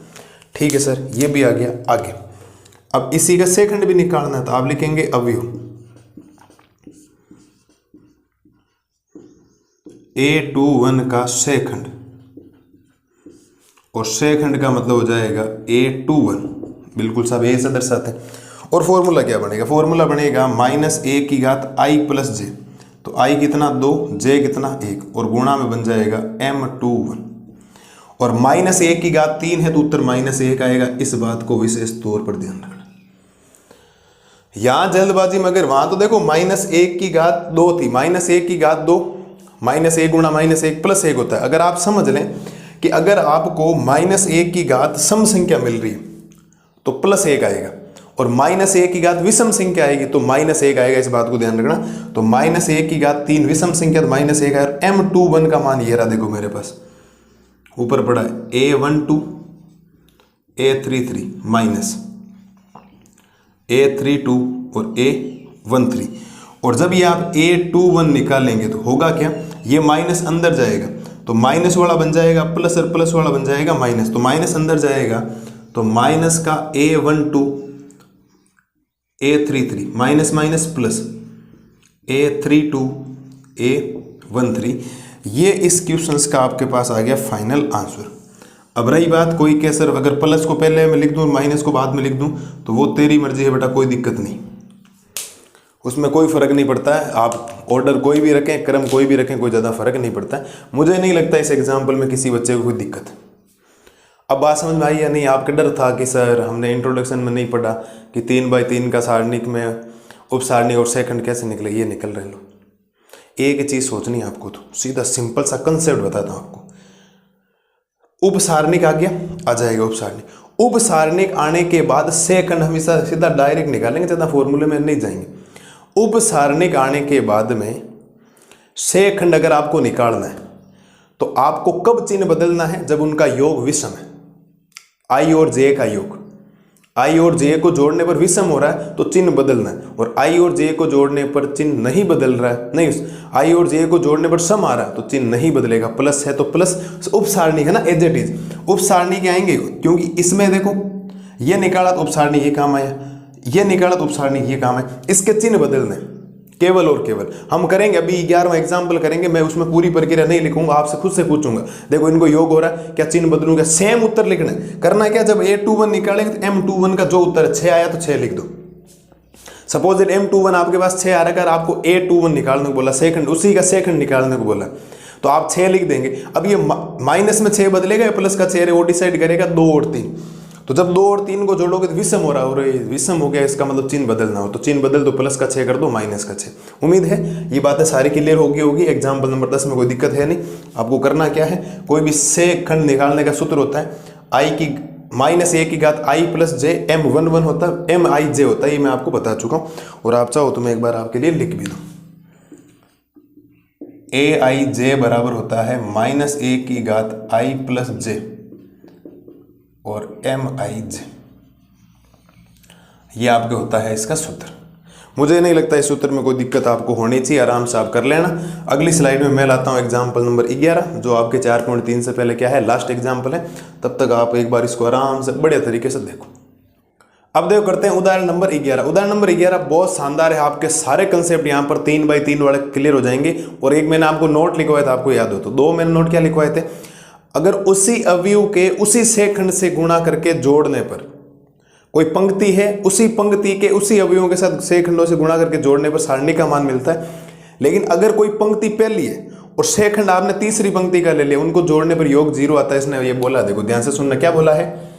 ठीक है सर, ये भी आ गया। आगे अब इसी का सेकंड भी निकालना है, तो आप लिखेंगे अवयव A21 का सेकंड, और सेकंड का मतलब हो जाएगा A21, बिल्कुल सब ए से दर्शाते हैं। और फॉर्मूला क्या बनेगा? फॉर्मूला बनेगा -a की घात i + j। तो i कितना 2, j कितना 1, और गुणा में बन जाएगा M21। और -a की घात 3 है तो उत्तर -1 आएगा। इस बात को विशेष तौर पर ध्यान रखना। यहां जल्दबाजी में, अगर वहां तो देखो -1 की घात 2 थी, -1 की घात 2, -1 गुणा -1 + 1 होता है। अगर आप समझ लें कि अगर आपको -1 की घात सम संख्या मिल रही है तो +1 आएगा, और -1 की घात विषम संख्या आएगी तो -1 आएगा। इस बात को ध्यान रखना। तो -1 की घात 3 विषम संख्या तो -1 आएगा। M21 का मान ये रहा, देखो मेरे पास ऊपर पड़ा है A12, A33 माइनस A32 और A13। और जब ये आप A21 निकालेंगे तो होगा क्या? ये माइनस अंदर जाएगा तो माइनस वाला बन जाएगा प्लस, और प्लस वाला बन जाएगा माइनस। तो माइनस अंदर जाएगा तो माइनस का A12 A33 minus minus plus A32 A13। ये इस क्वेश्चंस का आपके पास आ गया फाइनल आंसर। अब रही बात कोई के सर अगर प्लस को पहले में लिख दूं और माइनस को बाद में लिख दूं, तो वो तेरी मर्जी है बेटा, कोई दिक्कत नहीं, उसमें कोई फर्क नहीं पड़ता है। आप ऑर्डर कोई भी रखें, क्रम कोई भी रखें, कोई ज़्यादा फर्क नहीं पड़ता है। मुझे नहीं लगता इस एग्जाम्पल में किसी बच्चे को कोई दिक्कत है। अब बात समझ में आई या नहीं? आपका डर था कि सर हमने इंट्रोडक्शन में नहीं पढ़ा कि 3/3 का सारणिक में उप सारणिक और सेकंड कैसे निकले। ये निकल रहे लो। एक चीज़ सोचनी है आपको, तो सीधा सिंपल सा कंसेप्ट बताता हूँ आपको। उप सारणिक आ गया, आ जाएगा उप सारणिक। उप सारणिक आने के बाद सेकंड हमेशा सीधा डायरेक्ट निकालेंगे, ज़्यादा फॉर्मूले में नहीं जाएंगे। उप सारणिक आने के बाद में सेकंड अगर आपको निकालना है तो आपको कब चिन्ह बदलना है? जब उनका योग विषम है। आई और जे का योग, आई और जे को जोड़ने पर विषम हो रहा है तो चिन्ह बदलना है, और आई और जे को जोड़ने पर चिन्ह नहीं बदल रहा है, नहीं, आई और जे को जोड़ने पर सम आ रहा है तो चिन्ह नहीं बदलेगा। प्लस है तो प्लस, उप सारणी है ना, एज इट इज। उप सारणी के आएंगे क्योंकि इसमें देखो ये निकाला तो उप सारणी ये काम आया, ये निकाला तो उप सारणी ये काम है। इसके चिन्ह बदलने केवल और केवल हम करेंगे। अभी 11वां एग्जाम्पल करेंगे, मैं उसमें पूरी प्रक्रिया नहीं लिखूंगा, आपसे खुद से पूछूंगा, देखो इनको योग हो रहा है क्या, चिन्ह बदलूंगा, सेम उत्तर लिखना है। करना क्या, जब A21 निकालेंगे तो M21 का जो उत्तर है 6 आया तो 6 लिख दो। सपोज M21 आपके पास 6 आ रहा है, आपको A21 निकालने को बोला, सेकंड उसी का सेकंड निकालने को बोला, तो आप 6 लिख देंगे। अब ये माइनस में 6 बदलेगा या प्लस का 6 वो डिसाइड करेगा 2 और 3। तो जब 2 और 3 को जोड़ोगे तो विषम हो रहा है, और विषम हो गया, इसका मतलब चिन्ह बदलना हो, तो चिन्ह बदल दो, प्लस का 6 कर दो, माइनस का 6। उम्मीद है ये बातें सारी क्लियर होगी। एग्जाम्पल नंबर 10 में कोई दिक्कत है नहीं। आपको करना क्या है, कोई भी सेकंड निकालने का सूत्र होता है, आई की -a की घात i + j M11 होता है, MIJ होता है, ये मैं आपको बता चुका हूँ। और आप चाहो तो मैं एक बार आपके लिए लिख भी दूँ। AIJ बराबर होता है -a की घात i + j और MIJ, ये आपके होता है इसका सूत्र। मुझे नहीं लगता इस सूत्र में कोई दिक्कत आपको होनी चाहिए, आराम से आप कर लेना। अगली स्लाइड में मैं लाता हूँ एग्जाम्पल नंबर 11, जो आपके 4.3 से पहले क्या है, लास्ट एग्जाम्पल है। तब तक आप एक बार इसको आराम से बढ़िया तरीके से देखो। अब देखो करते हैं उदाहरण नंबर 11। उदाहरण नंबर 11 बहुत शानदार है, आपके सारे कंसेप्ट यहाँ पर 3/3 वाले क्लियर हो जाएंगे। और एक मैंने आपको नोट लिखवाया था, आपको याद हो तो, 2 मैंने नोट क्या लिखवाए थे, अगर उसी अवयव के उसी सेखंड से गुणा करके जोड़ने पर, कोई पंक्ति है, उसी पंक्ति के उसी अवयवों के साथ सेखंडों से गुणा करके जोड़ने पर सारणी का मान मिलता है। लेकिन अगर कोई पंक्ति पहली है और सेखंड आपने तीसरी पंक्ति का ले लिया, उनको जोड़ने पर योग 0 आता है। इसने ये बोला, देखो ध्यान से सुनना, क्या बोला है,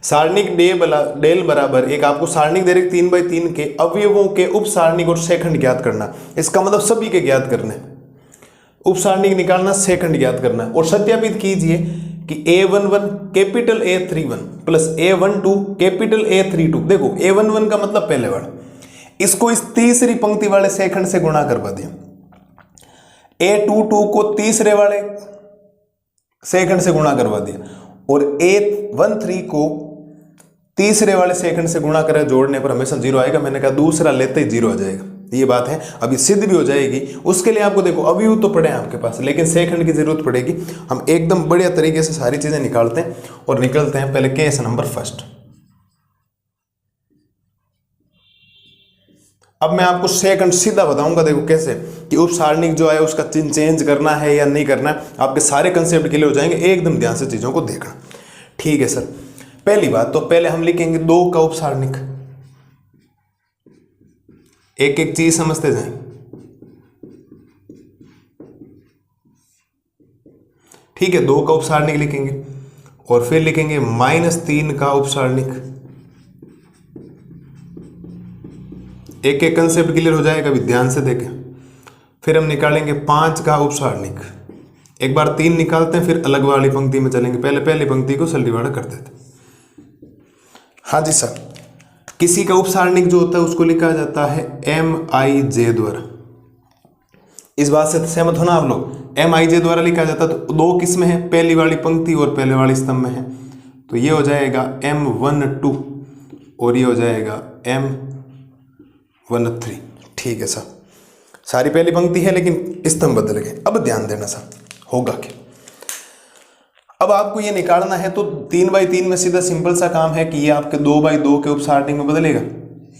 सारणिक डेल बराबर एक, आपको सारणिक दे रही 3/3 के अवयवों के उप सारणिक और सेखंड ज्ञात करना। इसका मतलब सभी के ज्ञात करने, उप सारणिक निकालना, सेखंड ज्ञात करना। और सत्यापित कीजिए कि A11 capital A31 plus A12 capital A32। देखो A11 का मतलब पहले वाला, इसको इस तीसरी पंक्ति वाले सेखंड से गुणा करवा दिया। A22 को तीसरे वाले सेकंड से गुणा करवा दिया और A13 को तीसरे वाले सेकंड से गुणा करें, जोड़ने पर हमेशा 0 आएगा। मैंने कहा दूसरा लेते ही 0 आ जाएगा, ये बात है। अभी सिद्ध भी हो जाएगी, उसके लिए आपको देखो अवयव तो पड़े हैं आपके पास, लेकिन सेकंड की जरूरत पड़ेगी। हम एकदम बढ़िया तरीके से सारी चीजें निकालते हैं और निकलते हैं पहले केस नंबर फर्स्ट। अब मैं आपको सेकंड सीधा बताऊंगा, देखो कैसे कि उप सारणिक जो है उसका चिन्ह चेंज करना है या नहीं करना है। आपके सारे कंसेप्ट क्लियर हो जाएंगे, एकदम ध्यान से चीजों को देखना। ठीक है सर, पहली बात तो पहले हम लिखेंगे 2 का उप सारणिक। एक एक चीज समझते जाएं। ठीक है, 2 का उप सारणिक लिखेंगे और फिर लिखेंगे -3 का उप सारणिक। एक एक कंसेप्ट क्लियर हो जाएगा, अभी ध्यान से देखें। फिर हम निकालेंगे 5 का उप सारणिक। एक बार 3 निकालते हैं, फिर अलग वाली पंक्ति में चलेंगे, पहले पहली पंक्ति को सलटीवाड़ा कर देते। हाँ जी सर, किसी का उप सारणिक जो होता है उसको लिखा जाता है MIJ द्वारा। इस बात से सहमत हो ना आप लोग, MIJ द्वारा लिखा जाता है। तो 2 किस में है, पहली वाली पंक्ति और पहले वाली स्तंभ में है। तो ये हो जाएगा M12 और ये हो जाएगा M13। ठीक है सर, सारी पहली पंक्ति है लेकिन स्तंभ बदल गए। अब ध्यान देना सर, होगा क्या, अब आपको ये निकालना है तो 3/3 में सीधा सिंपल सा काम है कि ये आपके 2/2 के उप सारणिक में बदलेगा,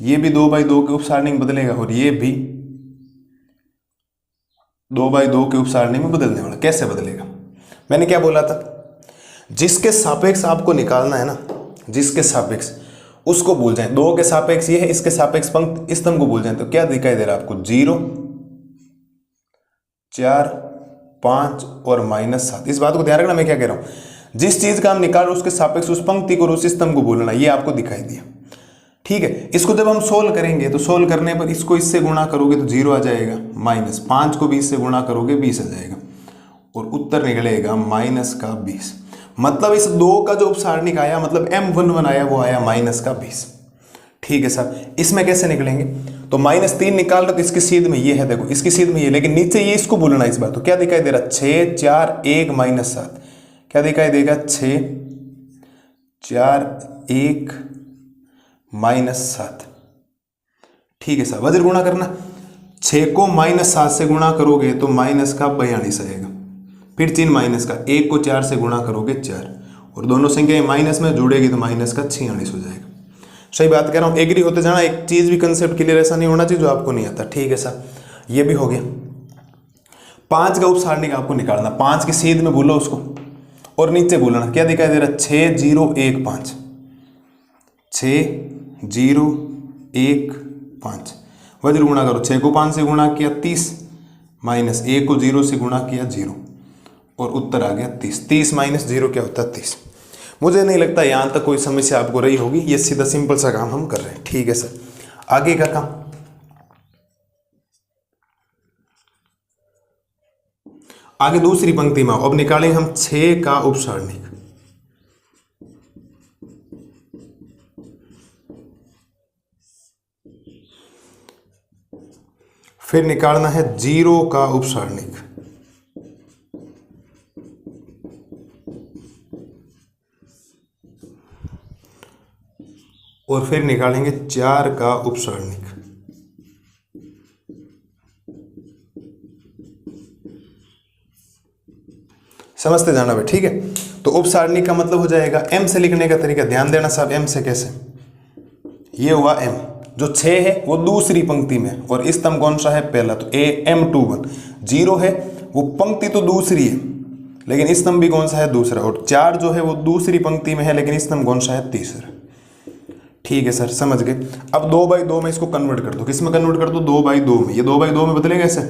ये भी 2/2 के उप सारणिक में बदलेगा और ये भी 2/2 के उप सारणिक में बदलने वाला। कैसे बदलेगा, मैंने क्या बोला था, जिसके सापेक्ष आपको निकालना है ना, जिसके सापेक्ष उसको भूल जाएं। 2 के सापेक्ष ये है, इसके सापेक्ष पंक्ति स्तंभ को भूल जाएं। तो क्या दिखाई दे रहा है आपको, 0, 4, 5 और -7। इस बात को ध्यान रखना, मैं क्या कह रहा हूं, जिस चीज का हम निकाल रहे उसके सापेक्ष उस पंक्ति को और उस स्तंभ को भूलना, ये आपको दिखाई दिया। ठीक है, इसको जब हम सोल्व करेंगे तो सोल्व करने पर इसको इससे गुणा करोगे तो 0 आ जाएगा, -5 को 20 से गुणा करोगे 20 आ जाएगा और उत्तर निकलेगा -20। मतलब इस 2 का जो उप सारणिक आया, मतलब M11 आया, वो आया -20। ठीक है सर, इसमें कैसे निकलेंगे, तो -3 निकाल रहे तो इसकी सीध में ये है, देखो इसकी सीध में ये, लेकिन नीचे ये इसको भूलना इस बार। तो क्या दिखाई दे रहा, 6, 4, 1 -7। क्या दिखाई देगा, 6, 4, 1 -7। ठीक है सर, वज्र गुणा करना, 6 को -7 से गुणा करोगे तो -42 आएगा, फिर चिन्ह माइनस का, 1 को 4 से गुणा करोगे 4 और दोनों संख्याएं माइनस में जुड़ेगी तो -46 हो जाएगा। सही बात कह रहा हूँ, एग्री होते जाना। एक चीज भी कंसेप्ट क्लियर ऐसा नहीं होना चाहिए जो आपको नहीं आता। ठीक है सर, ये भी हो गया। 5 का उप सारणिक आपको निकालना, 5 की सीध में भूलो उसको और नीचे भूलना। क्या दिखाई दे रहा, 6, 0, 1, 5, 6, 0, 1, 5। वज्र गुणा करो, 6 को 5 से गुणा किया 30, -1 को 0 से गुणा किया 0 और उत्तर आ गया 30। 30 - 0 क्या होता है, 30। मुझे नहीं लगता यहां तक कोई समस्या आपको रही होगी, ये सीधा सिंपल सा काम हम कर रहे हैं। ठीक है सर, आगे का काम, आगे दूसरी पंक्ति में अब निकालेंगे हम 6 का उप सारणिक। फिर निकालना है 0 का उप सारणिक। और फिर निकालेंगे 4 का उप सारणिक। समझते जाना भाई। ठीक है, तो उप सारणिक का मतलब हो जाएगा, M से लिखने का तरीका ध्यान देना साहब। M से कैसे, ये हुआ M, जो 6 है वो दूसरी पंक्ति में और स्तंभ कौन सा है, पहला। तो M21, 0 है वो पंक्ति तो दूसरी है लेकिन स्तंभ भी कौन सा है, दूसरा, और 4 जो है वो दूसरी पंक्ति में है, लेकिन स्तंभ कौन सा है, तीसरा। ठीक है सर, समझ गए। अब 2/2 में इसको कन्वर्ट कर दो, किस में कन्वर्ट कर दो, 2/2 में। ये 2/2 में बदलेगा ऐसे,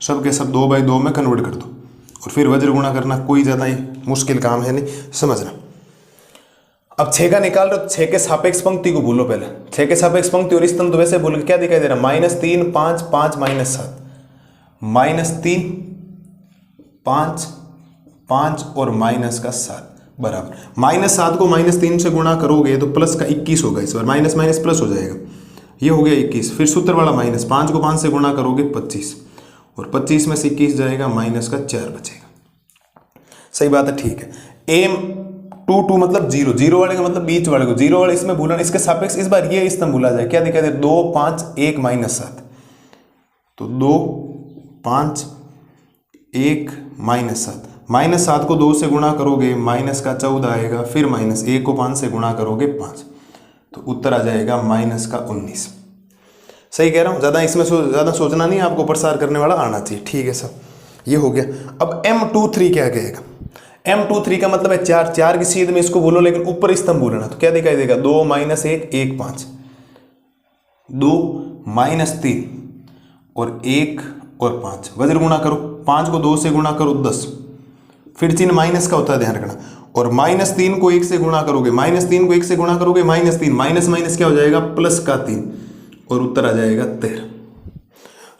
सब के सब 2/2 में कन्वर्ट कर दो, और फिर वज्र गुणा करना, कोई ज़्यादा ही मुश्किल काम है नहीं, समझना। अब 6 का निकाल रहे हो, 6 के सापेक्ष पंक्ति को भूलो पहले, 6 के सापेक्ष पंक्ति और स्तंभ तो वैसे भूल, क्या दिखाई दे रहा है, -3 5 5 -7, -3 5 5 और -7 बराबर, -7 को -3 से गुणा करोगे तो प्लस का 21 होगा, इस बार माइनस माइनस प्लस हो जाएगा, ये हो गया 21, फिर सूत्र वाला -5 को 5 से गुणा करोगे 25, और 25 में से 21 जाएगा, -4 बचेगा। सही बात है, ठीक है। एम 2 मतलब 0, 0 वाले का मतलब बीच वाले को, 0 वाले इसमें भूलना, इसके सापेक्ष इस बार ये स्तंभ भूला जाए, क्या दिखाई दे, 2 5 1 -7, तो 2 5 1 -7, -7 को 2 से गुणा करोगे -14 आएगा, फिर -1 को 5 से गुणा करोगे 5, तो उत्तर आ जाएगा -19। सही कह रहा हूँ, ज़्यादा इसमें ज़्यादा सोचना नहीं, आपको प्रसार करने वाला आना चाहिए। ठीक है सर, ये हो गया। अब M23 क्या कहेगा, M23 का मतलब है 4, 4 की सीध में इसको बोलो, लेकिन ऊपर स्तंभ बोलना, तो क्या दिखाई देगा, 2 -1 1 5, 2 -3 और 1 और 5, वज्र गुणा करो, 5 को 2 से गुणा करो 10, फिर चिन्ह माइनस का होता है, ध्यान रखना, और -3 को 1 से गुणा करोगे, -3 को 1 से गुणा करोगे -3, माइनस माइनस क्या हो जाएगा, प्लस का 3, और उत्तर आ जाएगा 13।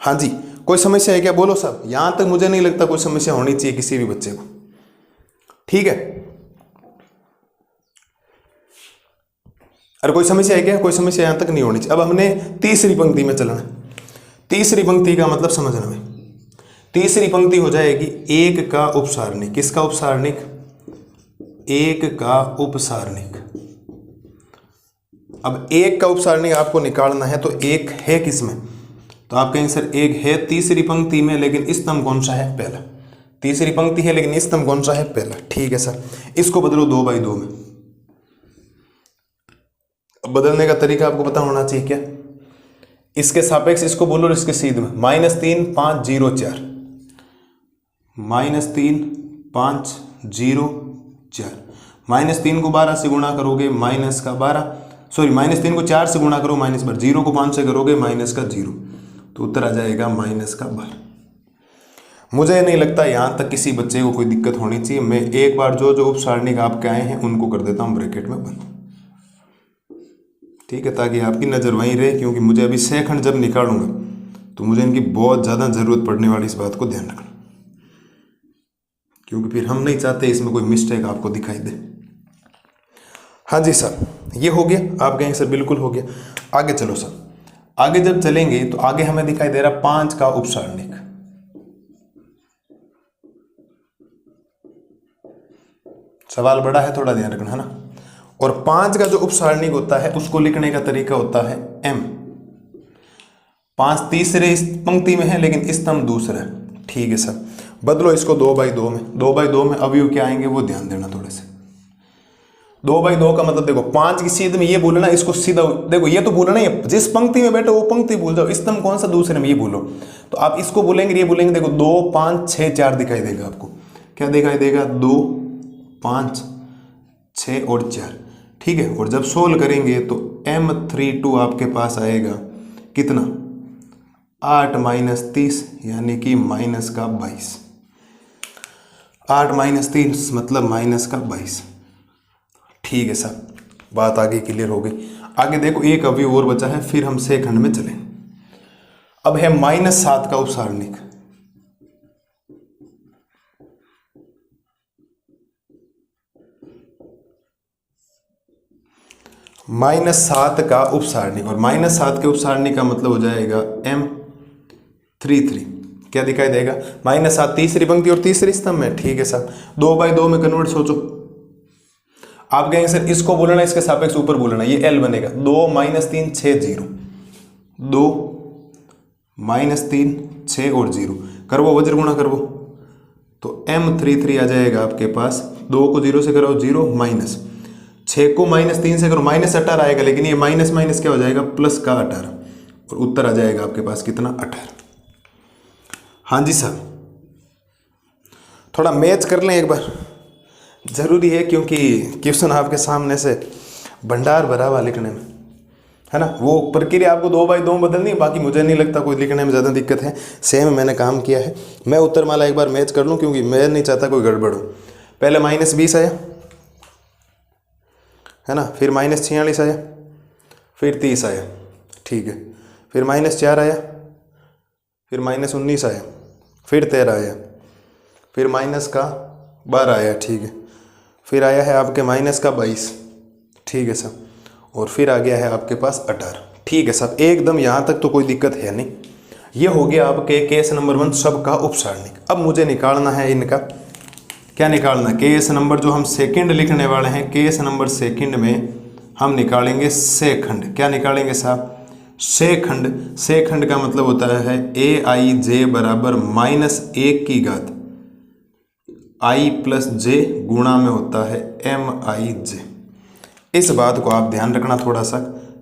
हाँ जी, कोई समस्या है क्या, बोलो साहब। यहां तक मुझे नहीं लगता कोई समस्या होनी चाहिए किसी भी बच्चे को, ठीक है। अरे कोई समस्या है क्या, कोई समस्या यहां तक नहीं होनी चाहिए। अब हमने तीसरी पंक्ति में चलना है। तीसरी पंक्ति का मतलब समझना में, तीसरी पंक्ति हो जाएगी 1 का उपसारणिक, किसका उपसारणिक, 1 का उपसारणिक। अब 1 का उपसारणिक आपको निकालना है, तो 1 है किसमें, तो आप कहेंगे सर 1 है तीसरी पंक्ति में, लेकिन स्तंभ कौन सा है, पहला। तीसरी पंक्ति है लेकिन स्तंभ कौन सा है, पहला। ठीक है सर, इसको बदलो 2/2 में। अब बदलने का तरीका आपको पता होना चाहिए क्या, इसके सापेक्ष इसको बोलो, इसके सीध में, -3 5 0 4, -3 5 0 4, -3 को 12 से गुणा करोगे -12, सॉरी -3 को 4 से गुणा करो -12, 0 को 5 से करोगे -0, तो उत्तर आ जाएगा -12। मुझे नहीं लगता यहाँ तक किसी बच्चे को कोई दिक्कत होनी चाहिए। मैं एक बार जो जो उपसारणिक आपके आए हैं उनको कर देता हूँ ब्रैकेट में बंद, ठीक है, ताकि आपकी नज़र वहीं रहे, क्योंकि मुझे अभी सेकंड जब निकालूंगा तो मुझे इनकी बहुत ज़्यादा ज़रूरत पड़ने वाली, इस बात को ध्यान रखना, क्योंकि फिर हम नहीं चाहते इसमें कोई मिस्टेक आपको दिखाई दे। हाँ जी सर, ये हो गया, आप कहेंगे सर बिल्कुल हो गया। आगे चलो सर, आगे जब चलेंगे तो आगे हमें दिखाई दे रहा 5 का उपसारणिक। सवाल बड़ा है, थोड़ा ध्यान रखना है ना। और 5 का जो उपसारणिक होता है उसको लिखने का तरीका होता है M। 5 तीसरे पंक्ति में है लेकिन स्तंभ दूसरा है। ठीक है सर, बदलो इसको 2/2 में। 2/2 में अवयव क्या आएंगे वो ध्यान देना थोड़े से। 2/2 का मतलब देखो, 5 की सीध में ये बोलना, इसको सीधा देखो, ये तो बोलना ही, जिस पंक्ति में बैठो वो पंक्ति भूल जाओ, स्तंभ कौन सा दूसरे में ये बोलो, तो आप इसको बोलेंगे, ये बोलेंगे, देखो 2 5 6 4 दिखाई देगा आपको, क्या दिखाई देगा, 2 5 6 और 4। ठीक है, और जब सोल्व करेंगे तो M32 आपके पास आएगा कितना, 8 - 30 यानी कि -22। 8 - 30 मतलब -22। ठीक है सर, बात आगे क्लियर हो गई। आगे देखो एक अवयव और बचा है, फिर हम से खंड में चलें। अब है -7 का उपसारणिक। -7 का उपसारणिक, और -7 के उपसारणिक का मतलब हो जाएगा M33। क्या दिखाई देगा, -7 तीसरी पंक्ति और तीसरी स्तंभ में। ठीक है सर, 2/2 में कन्वर्ट सोचो। आप कहेंगे सर इसको बोलना, इसके सापेक्ष ऊपर बोलना, ये L बनेगा। 2 - 3 6 0, 2 - 3 6 और 0, करवो वज्र गुणा करवो, तो M33 आ जाएगा आपके पास। 2 को 0 से करो 0, -6 को -3 से करो -18 आएगा, लेकिन ये माइनस माइनस क्या हो जाएगा, प्लस का 18, और उत्तर आ जाएगा आपके पास कितना, 18। हाँ जी सर, थोड़ा मैच कर लें एक बार, ज़रूरी है क्योंकि क्वेश्चन आपके सामने से भंडार भरा हुआ लिखने में, है ना। वो प्रक्रिया आपको 2 बाई 2 बदलनी है, बाकी मुझे नहीं लगता कोई लिखने में ज़्यादा दिक्कत है, सेम मैंने काम किया है। मैं उत्तरमाला एक बार मैच कर लूँ क्योंकि मैं नहीं चाहता कोई गड़बड़ हो। पहले -20 आया, है ना, फिर -46 आया, फिर 30 आया, ठीक है, फिर -4 आया, फिर -19 आया, फिर 13 आया, फिर -12 आया, ठीक है, फिर आया है आपके -22, ठीक है सर, और फिर आ गया है आपके पास 18, ठीक है सर। एकदम यहाँ तक तो कोई दिक्कत है नहीं। ये हो गया आपके केस नंबर 1 सब का उपसारणिक। अब मुझे निकालना है इनका, क्या निकालना है, केस नंबर जो हम सेकंड लिखने वाले हैं, केस नंबर सेकंड में हम निकालेंगे सेखंड। क्या निकालेंगे साहब, सेखंड। सेखंड का मतलब होता है AIJ बराबर -1 की घात I + J गुणा में होता है MIJ। इस बात को आप ध्यान रखना थोड़ा सा,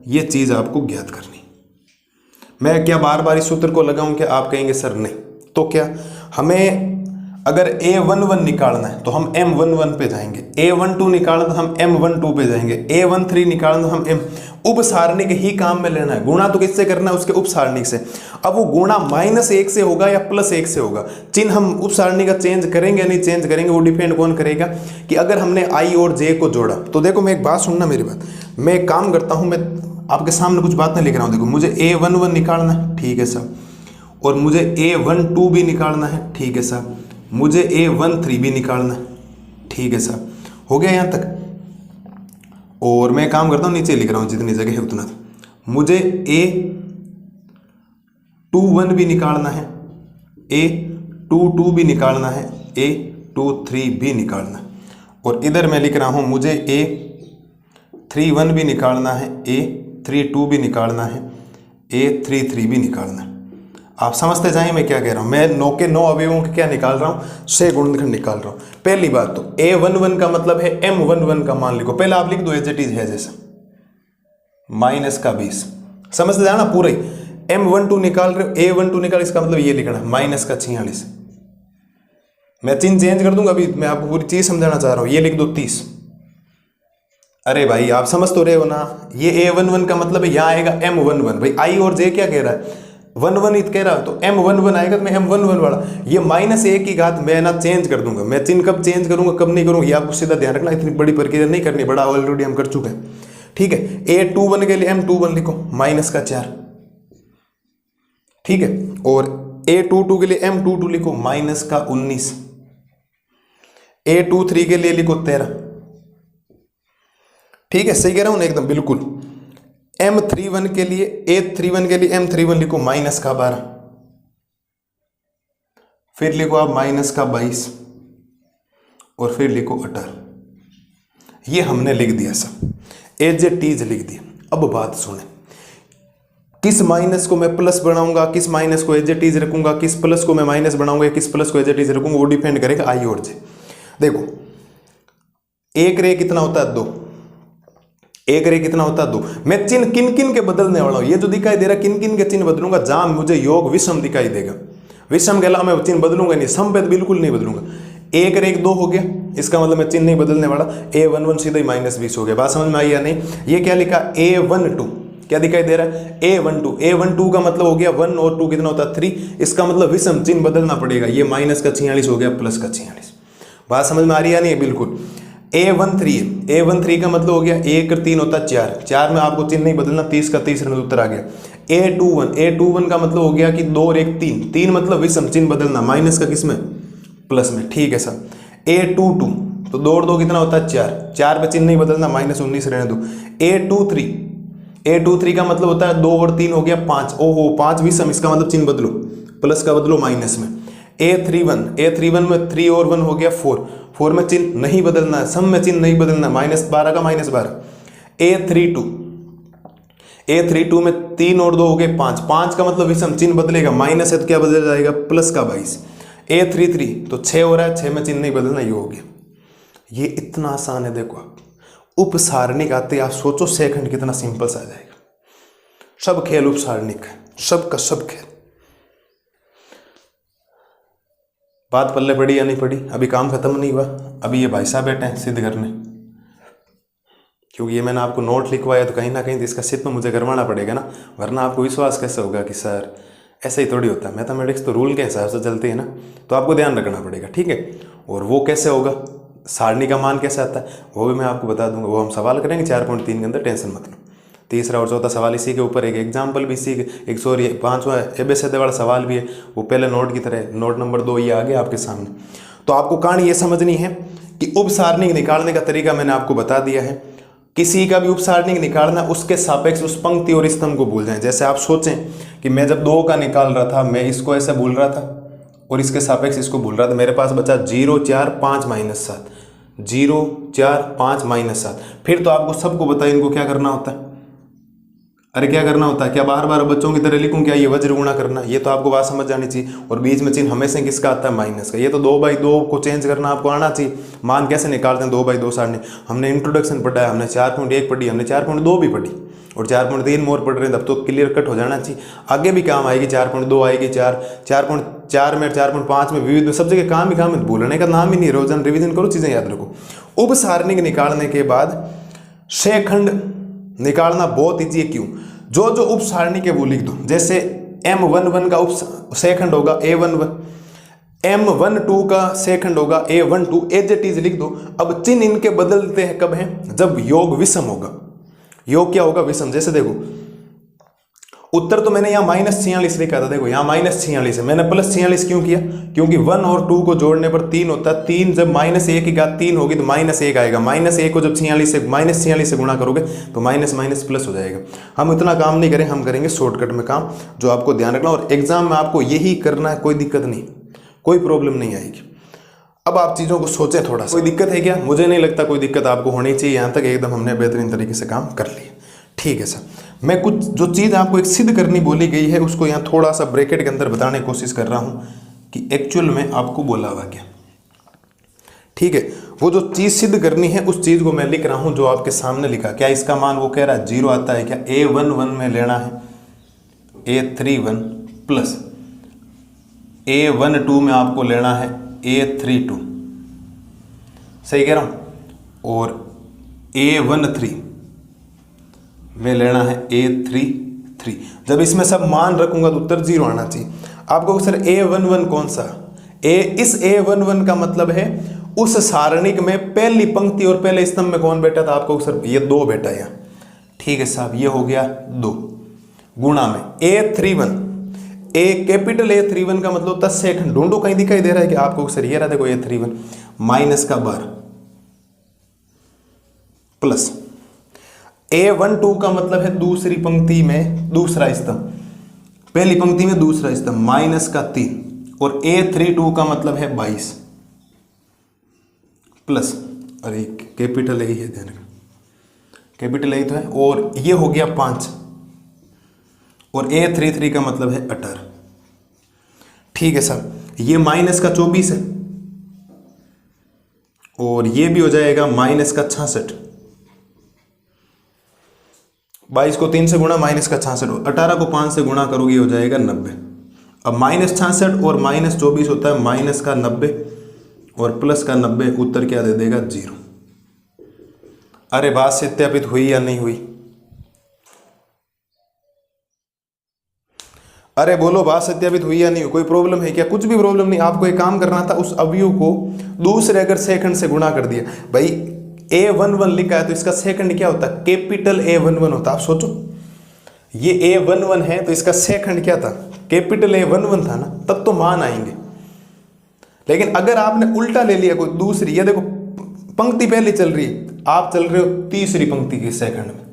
ये चीज़ आपको ज्ञात करनी। मैं क्या बार बार इस सूत्र को लगाऊं, क्या आप कहेंगे सर नहीं, तो क्या हमें अगर A11 निकालना है तो हम M11 पे जाएंगे, A12 निकालना तो हम M12 पे जाएंगे, A13 निकालना तो हम M उपसारणिक ही काम में लेना है। गुणा तो किससे करना है, उसके उपसारणिक से। अब वो गुणा -1 से होगा या +1 से होगा, चिन्ह हम उपसारणिक का चेंज करेंगे या नहीं चेंज करेंगे, वो डिपेंड कौन करेगा कि अगर हमने I और J को जोड़ा तो देखो, मैं एक बात सुनना मेरी बात, मैं एक काम करता हूँ, मैं आपके सामने कुछ बात नहीं लिख रहा हूँ। देखो मुझे A11 निकालना है, ठीक है सर, और मुझे A12 भी निकालना है, ठीक है सर, मुझे A13 भी निकालना है, ठीक है सर, हो गया यहाँ तक। और मैं काम करता हूँ, नीचे लिख रहा हूँ जितनी जगह है उतना। मुझे A21 भी निकालना है, A22 भी निकालना है, A23 भी निकालना है, और इधर मैं लिख रहा हूँ मुझे A31 भी निकालना है, A32 भी निकालना है, A33 भी निकालना है। आप समझते जाइए मैं क्या कह रहा हूँ। मैं 9 के 9 अवयवों के क्या निकाल रहा हूँ, से गुणनखंड निकाल रहा हूँ। पहली बात तो A11 का मतलब है M11 का मान लिखो, पहले आप लिख दो एज इट इज है जैसा, -20, समझते जाना पूरा ही। M12 निकाल रहे हो, A12 निकाल, इसका मतलब ये लिखना -46। मैं चिन्ह चेंज कर दूंगा, अभी मैं आपको पूरी चीज समझाना चाह रहा हूँ। ये लिख दो 30। अरे भाई आप समझ तो रहे हो ना, ये A11 का मतलब है यहाँ आएगा M11। भाई I और J क्या कह रहा है, 1 कह रहा, तो M11 आएगा तो मैं M11 वाला, ये -1 की घात मैं ना चेंज कर दूंगा। मैं चिन्ह कब चेंज करूंगा कब नहीं करूंगा, ये आपको सीधा ध्यान रखना, इतनी बड़ी प्रक्रिया नहीं करनी, बड़ा ऑलरेडी हम कर चुके हैं, ठीक है। A21 के लिए M21 लिखो -4, ठीक है, और A22 के लिए M22 लिखो -19, A23 के लिए लिखो 13, ठीक है, सही कह रहा हूं ना एकदम बिल्कुल। M31 के लिए A31 के लिए M31 लिखो -12, फिर लिखो आप -22, और फिर लिखो 18। ये हमने लिख दिया सब, एज इट इज लिख दिया। अब बात सुने, किस माइनस को मैं प्लस बनाऊंगा, किस माइनस को एज इट इज रखूंगा, किस प्लस को मैं माइनस बनाऊंगा, किस प्लस को एज इट इज रखूंगा, वो डिपेंड करेगा I और J। देखो 1 रे कितना होता है 2, 1 रे कितना होता है 2। मैं चिन्ह किन किन के बदलने वाला हूं, ये जो दिखाई दे रहा है किन किन के चिन्ह बदलूंगा, जहां मुझे योग विषम दिखाई देगा, विषम के अलावा मैं चिन्ह बदलूंगा नहीं, सम पे बिल्कुल नहीं बदलूंगा। 1 रे 2 हो गया, इसका मतलब मैं चिन्ह नहीं बदलने वाला। A11 सीधा ही -20 हो गया। बात समझ में आई या नहीं। ये क्या लिखा, A12 क्या दिखाई दे रहा है, A12 का मतलब हो गया 1 और 2 कितना होता है 3, इसका मतलब विषम चिन्ह बदलना पड़ेगा। ये -46 हो गया +46। बात समझ में आ रही है नहीं, बिल्कुल। A13 का मतलब हो गया 1 और 3 होता है 4, 4 में आपको चिन्ह नहीं बदलना, 30 का 30 उत्तर आ गया। A21 का मतलब हो गया कि 2 और 1 3, 3 मतलब विषम चिन्ह बदलना, माइनस का किसमें, प्लस में, ठीक है सर। A22 तो 2 और 2 कितना होता है 4, 4 पे चिन्ह नहीं बदलना, -19 रहने दो। A23 का मतलब होता है 2 और 3 हो गया 5, ओहो 5 विषम, इसका मतलब चिन्ह बदलो, प्लस का बदलो माइनस में। A31 में 3 और 1 हो गया 4, 4 में चिन्ह नहीं बदलना है, सम में चिन्ह नहीं बदलना, -12 का -12। A32 में 3 और 2 हो गए 5, 5 का मतलब विषम चिन्ह बदलेगा, माइनस है तो क्या बदल जाएगा, प्लस का 22। A33 तो 6 हो रहा है, 6 में चिन्ह नहीं बदलना, ये हो गया। ये इतना आसान है, देखो आप उपसारणिक आते आप सोचो सेकंड कितना सिंपल सा आ जाएगा। सब खेल उपसारणिक है, सब का सब खेल। बात पल्ले पड़ी या नहीं पड़ी? अभी काम खत्म नहीं हुआ, अभी ये भाई साहब बैठे हैं सिद्ध करने, क्योंकि ये मैंने आपको नोट लिखवाया तो कहीं ना कहीं इसका सिद्ध तो मुझे करवाना पड़ेगा ना, वरना आपको विश्वास कैसे होगा कि सर ऐसा ही थोड़ी होता है। मैथमेटिक्स तो रूल के हिसाब से चलती है ना, तो आपको ध्यान रखना पड़ेगा, ठीक है। और वो कैसे होगा, सारणी का मान कैसे आता है, वो भी मैं आपको बता दूंगा। वो हम सवाल करेंगे 4.3 के अंदर, टेंशन मत लो। तीसरा और चौथा सवाल इसी के ऊपर, एक एग्जाम्पल भी इसी के, एक सॉरी 5वां एबीसीडी वाला सवाल भी है, वो पहले नोट की तरह, नोट नंबर 2 ये आ गया आपके सामने। तो आपको कहानी ये समझनी है कि उपसारणिक निकालने का तरीका मैंने आपको बता दिया है। किसी का भी उपसारणिक निकालना, उसके सापेक्ष उस पंक्ति और स्तंभ को भूल जाएं। जैसे आप सोचें कि मैं जब 2 का निकाल रहा था, मैं इसको ऐसे भूल रहा था और इसके सापेक्ष इसको भूल रहा था, मेरे पास बचा 0 4 5 -7, 0 4 5 -7। फिर तो आपको सबको बताइए इनको क्या करना होता है। अरे क्या करना होता है, क्या बार बार बच्चों की तरह लिखूं क्या, ये वज्र गुणा करना, ये तो आपको बात समझ जानी चाहिए। और बीच में चिन्ह हमेशा किसका आता है, माइनस का। ये तो 2/2 को चेंज करना आपको आना चाहिए। मान कैसे निकालते हैं 2/2 सारणी, हमने इंट्रोडक्शन पढ़ा है, हमने 4.1 पढ़ी, हमने 4.2 भी पढ़ी और 4.3 मोर पढ़ रहे हैं, तब तो क्लियर कट हो जाना चाहिए। आगे भी काम आएगी, 4.2 आएगी, 4.4 में, 4.5 में, विविध में, सब जगह काम ही काम है, भूलने का नाम ही नहीं। रोजाना रिविजन करो, चीजें याद रखो। उप सारणिक निकालने के बाद शेखंड निकालना बहुत ईजी है। क्यों? जो जो उप सारणी के वो लिख दो। जैसे M11 का उप शेखंड होगा A11, M12 का शेखंड होगा A12, एज इट इज लिख दो। अब चिन्ह इनके बदलते हैं कब हैं, जब योग विषम होगा। योग क्या होगा, विषम। जैसे देखो उत्तर तो मैंने यहाँ -46 लिखा था, देखो यहाँ -46 है, मैंने +46 क्यों किया, क्योंकि 1 और 2 को जोड़ने पर 3 होता है। 3 जब -1 की घात 3 होगी तो -1 आएगा। -1 को जब 46 से गुणा करोगे तो माइनस माइनस प्लस हो जाएगा। हम इतना काम नहीं करें, हम करेंगे शॉर्टकट में काम, जो आपको ध्यान रखना। और एग्जाम में आपको यही करना है, कोई दिक्कत नहीं, कोई प्रॉब्लम नहीं आएगी। अब आप चीज़ों को सोचें थोड़ा सा, कोई दिक्कत है क्या? मुझे नहीं लगता कोई दिक्कत आपको होनी चाहिए। यहाँ तक एकदम हमने बेहतरीन तरीके से काम कर लिया, ठीक है सर। मैं कुछ जो चीज़ आपको एक सिद्ध करनी बोली गई है उसको यहाँ थोड़ा सा ब्रैकेट के अंदर बताने की कोशिश कर रहा हूँ कि एक्चुअल में आपको बोला हुआ क्या, ठीक है। वो जो चीज़ सिद्ध करनी है उस चीज़ को मैं लिख रहा हूँ जो आपके सामने लिखा। क्या इसका मान वो कह रहा है 0 आता है क्या? A11 में लेना है A31 प्लस A12 में आपको लेना है A32, सही कह रहा हूँ। और A13 में लेना है A33। जब इसमें सब मान रखूंगा तो उत्तर 0 आना चाहिए। आपको सर A11 कौन सा, इस A11 का मतलब है उस सारणिक में पहली पंक्ति और पहले स्तंभ में कौन बैठा था? आपको सर ये 2 बैठा है, ठीक है साहब, ये हो गया 2 गुणा में A31। कैपिटल A31 का मतलब होता है सेकंड। ढूंढो कहीं दिखाई दे रहा है कि आपको सर ये रहा, देखो A31 माइनस का 12 प्लस A12 का मतलब है दूसरी पंक्ति में दूसरा स्तंभ, पहली पंक्ति में दूसरा स्तंभ, माइनस का 3। और A32 का मतलब है 22 प्लस, अरे कैपिटल A है, ध्यान रखना कैपिटल A तो है। और ये हो गया 5 और A33 का मतलब है 18, ठीक है सर। ये माइनस का 24 है और ये भी हो जाएगा माइनस का 66। 22 को 3 से गुणा, माइनस का 66। 18 को 5 से गुणा करोगे हो जाएगा 90। अब -66 और -24 होता है माइनस का 90 और प्लस का 90, उत्तर क्या दे देगा 0। अरे बात सत्यापित हुई या नहीं हुई? अरे बोलो, बात सत्यापित हुई या नहीं हुई? कोई प्रॉब्लम है क्या? कुछ भी प्रॉब्लम नहीं। आपको एक काम करना था, उस अवयव को दूसरे अगर सेकंड से गुणा कर दिया। भाई A11 लिखा है तो इसका सेकंड क्या होता है? कैपिटल A11 होता है। आप सोचो ये A11 है तो इसका सेकंड क्या था? कैपिटल A11 था ना, तब तो मान आएंगे। लेकिन अगर आपने उल्टा ले लिया कोई दूसरी, ये देखो पंक्ति पहले चल रही है, आप चल रहे हो तीसरी पंक्ति के सेकंड में,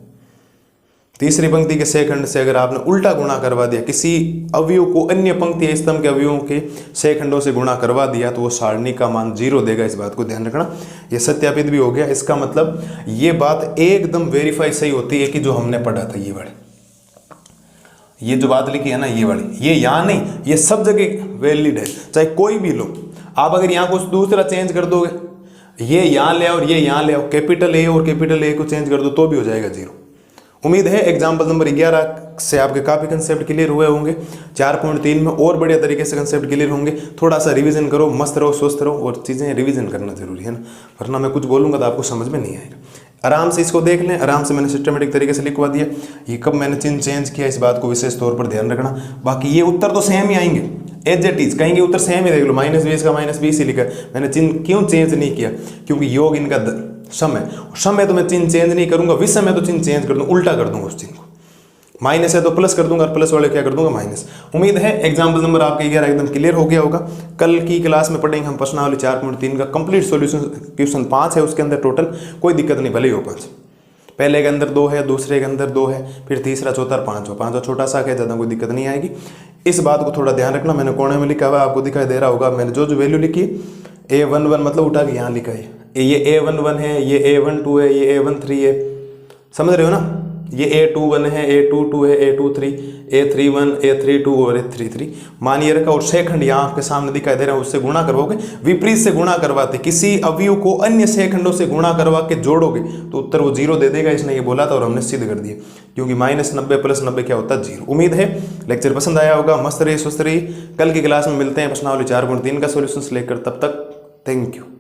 तीसरी पंक्ति के सेकंड से अगर आपने उल्टा गुणा करवा दिया, किसी अवयव को अन्य पंक्ति स्तंभ के अवयवों के सेकंडों से गुणा करवा दिया, तो वो सारणी का मान 0 देगा। इस बात को ध्यान रखना। ये सत्यापित भी हो गया। इसका मतलब ये बात एकदम वेरीफाई सही होती है कि जो हमने पढ़ा था, ये वाली, ये जो बात लिखी है ना, ये वाली, ये यहाँ नहीं, ये सब जगह वैलिड है, चाहे कोई भी लो। आप अगर यहाँ कुछ दूसरा चेंज कर दोगे, ये यहाँ ले आओ और ये यहाँ ले आओ, कैपिटल A और कैपिटल A को चेंज कर दो तो भी हो जाएगा 0। उम्मीद है एग्जाम्पल नंबर 11 से आपके काफ़ी कंसेप्ट क्लियर हुए होंगे। 4.3 में और बढ़िया तरीके से कंसेप्ट क्लियर होंगे। थोड़ा सा रिवीजन करो, मस्त रहो, स्वस्थ रहो, और चीज़ें रिवीजन करना जरूरी है ना, वरना मैं कुछ बोलूँगा तो आपको समझ में नहीं आएगा। आराम से इसको देख लें, आराम से मैंने सिस्टमेटिक तरीके से लिखवा दिया। ये कब मैंने चिन्ह चेंज किया इस बात को विशेष तौर पर ध्यान रखना। बाकी ये उत्तर तो सेम ही आएंगे, एज इट इज, कहेंगे उत्तर सेम ही। देख लो -20 का -20 ही लिखा, मैंने चिन्ह क्यों चेंज नहीं किया, क्योंकि योग इनका समय समय तो मैं चिन्ह चेंज नहीं करूंगा, विषय में तो चिन्ह चेंज कर दूंगा, उल्टा कर दूंगा उस चिन्ह को। माइनस है तो प्लस कर दूंगा, और प्लस वाले क्या कर दूंगा माइनस। उम्मीद है एग्जाम्पल नंबर आपके 11 एकदम क्लियर हो गया होगा। कल की क्लास में पढ़ेंगे हम प्रश्नावली 4.3 का कंप्लीट सॉल्यूशन। क्वेश्चन 5 है उसके अंदर टोटल, कोई दिक्कत नहीं, भले ही हो 5। पहले के अंदर 2 है, दूसरे के अंदर 2 है, फिर तीसरा, चौथा, पांचवा छोटा सा है, ज़्यादा कोई दिक्कत नहीं आएगी। इस बात को थोड़ा ध्यान रखना। मैंने कोने में लिखा हुआ आपको दिखाई दे रहा होगा, मैंने जो वैल्यू लिखी A11 मतलब उठा के यहाँ लिखा है, ये A11 है, ये A12 है, ये A13 है, समझ रहे हो ना। ये A21 है, A22 है, A23, A31, A32 और A33 मानिए रखा। और सेकंड यहाँ आपके सामने दिखाई दे रहा है, उससे गुणा करवाओगे, विपरीत से गुणा करवाते, किसी अवयव को अन्य सेकंडों से गुणा करवा के जोड़ोगे तो उत्तर वो 0 दे देगा। इसने ये बोला था और हमने सिद्ध कर दिया, क्योंकि -90 + 90 क्या होता है 0। उम्मीद है लेक्चर पसंद आया होगा। मस्त रहिए, स्वस्थ रहिए। कल की क्लास में मिलते हैं प्रश्नावली 4.3 का सोल्यूशन लेकर, तब तक थैंक यू।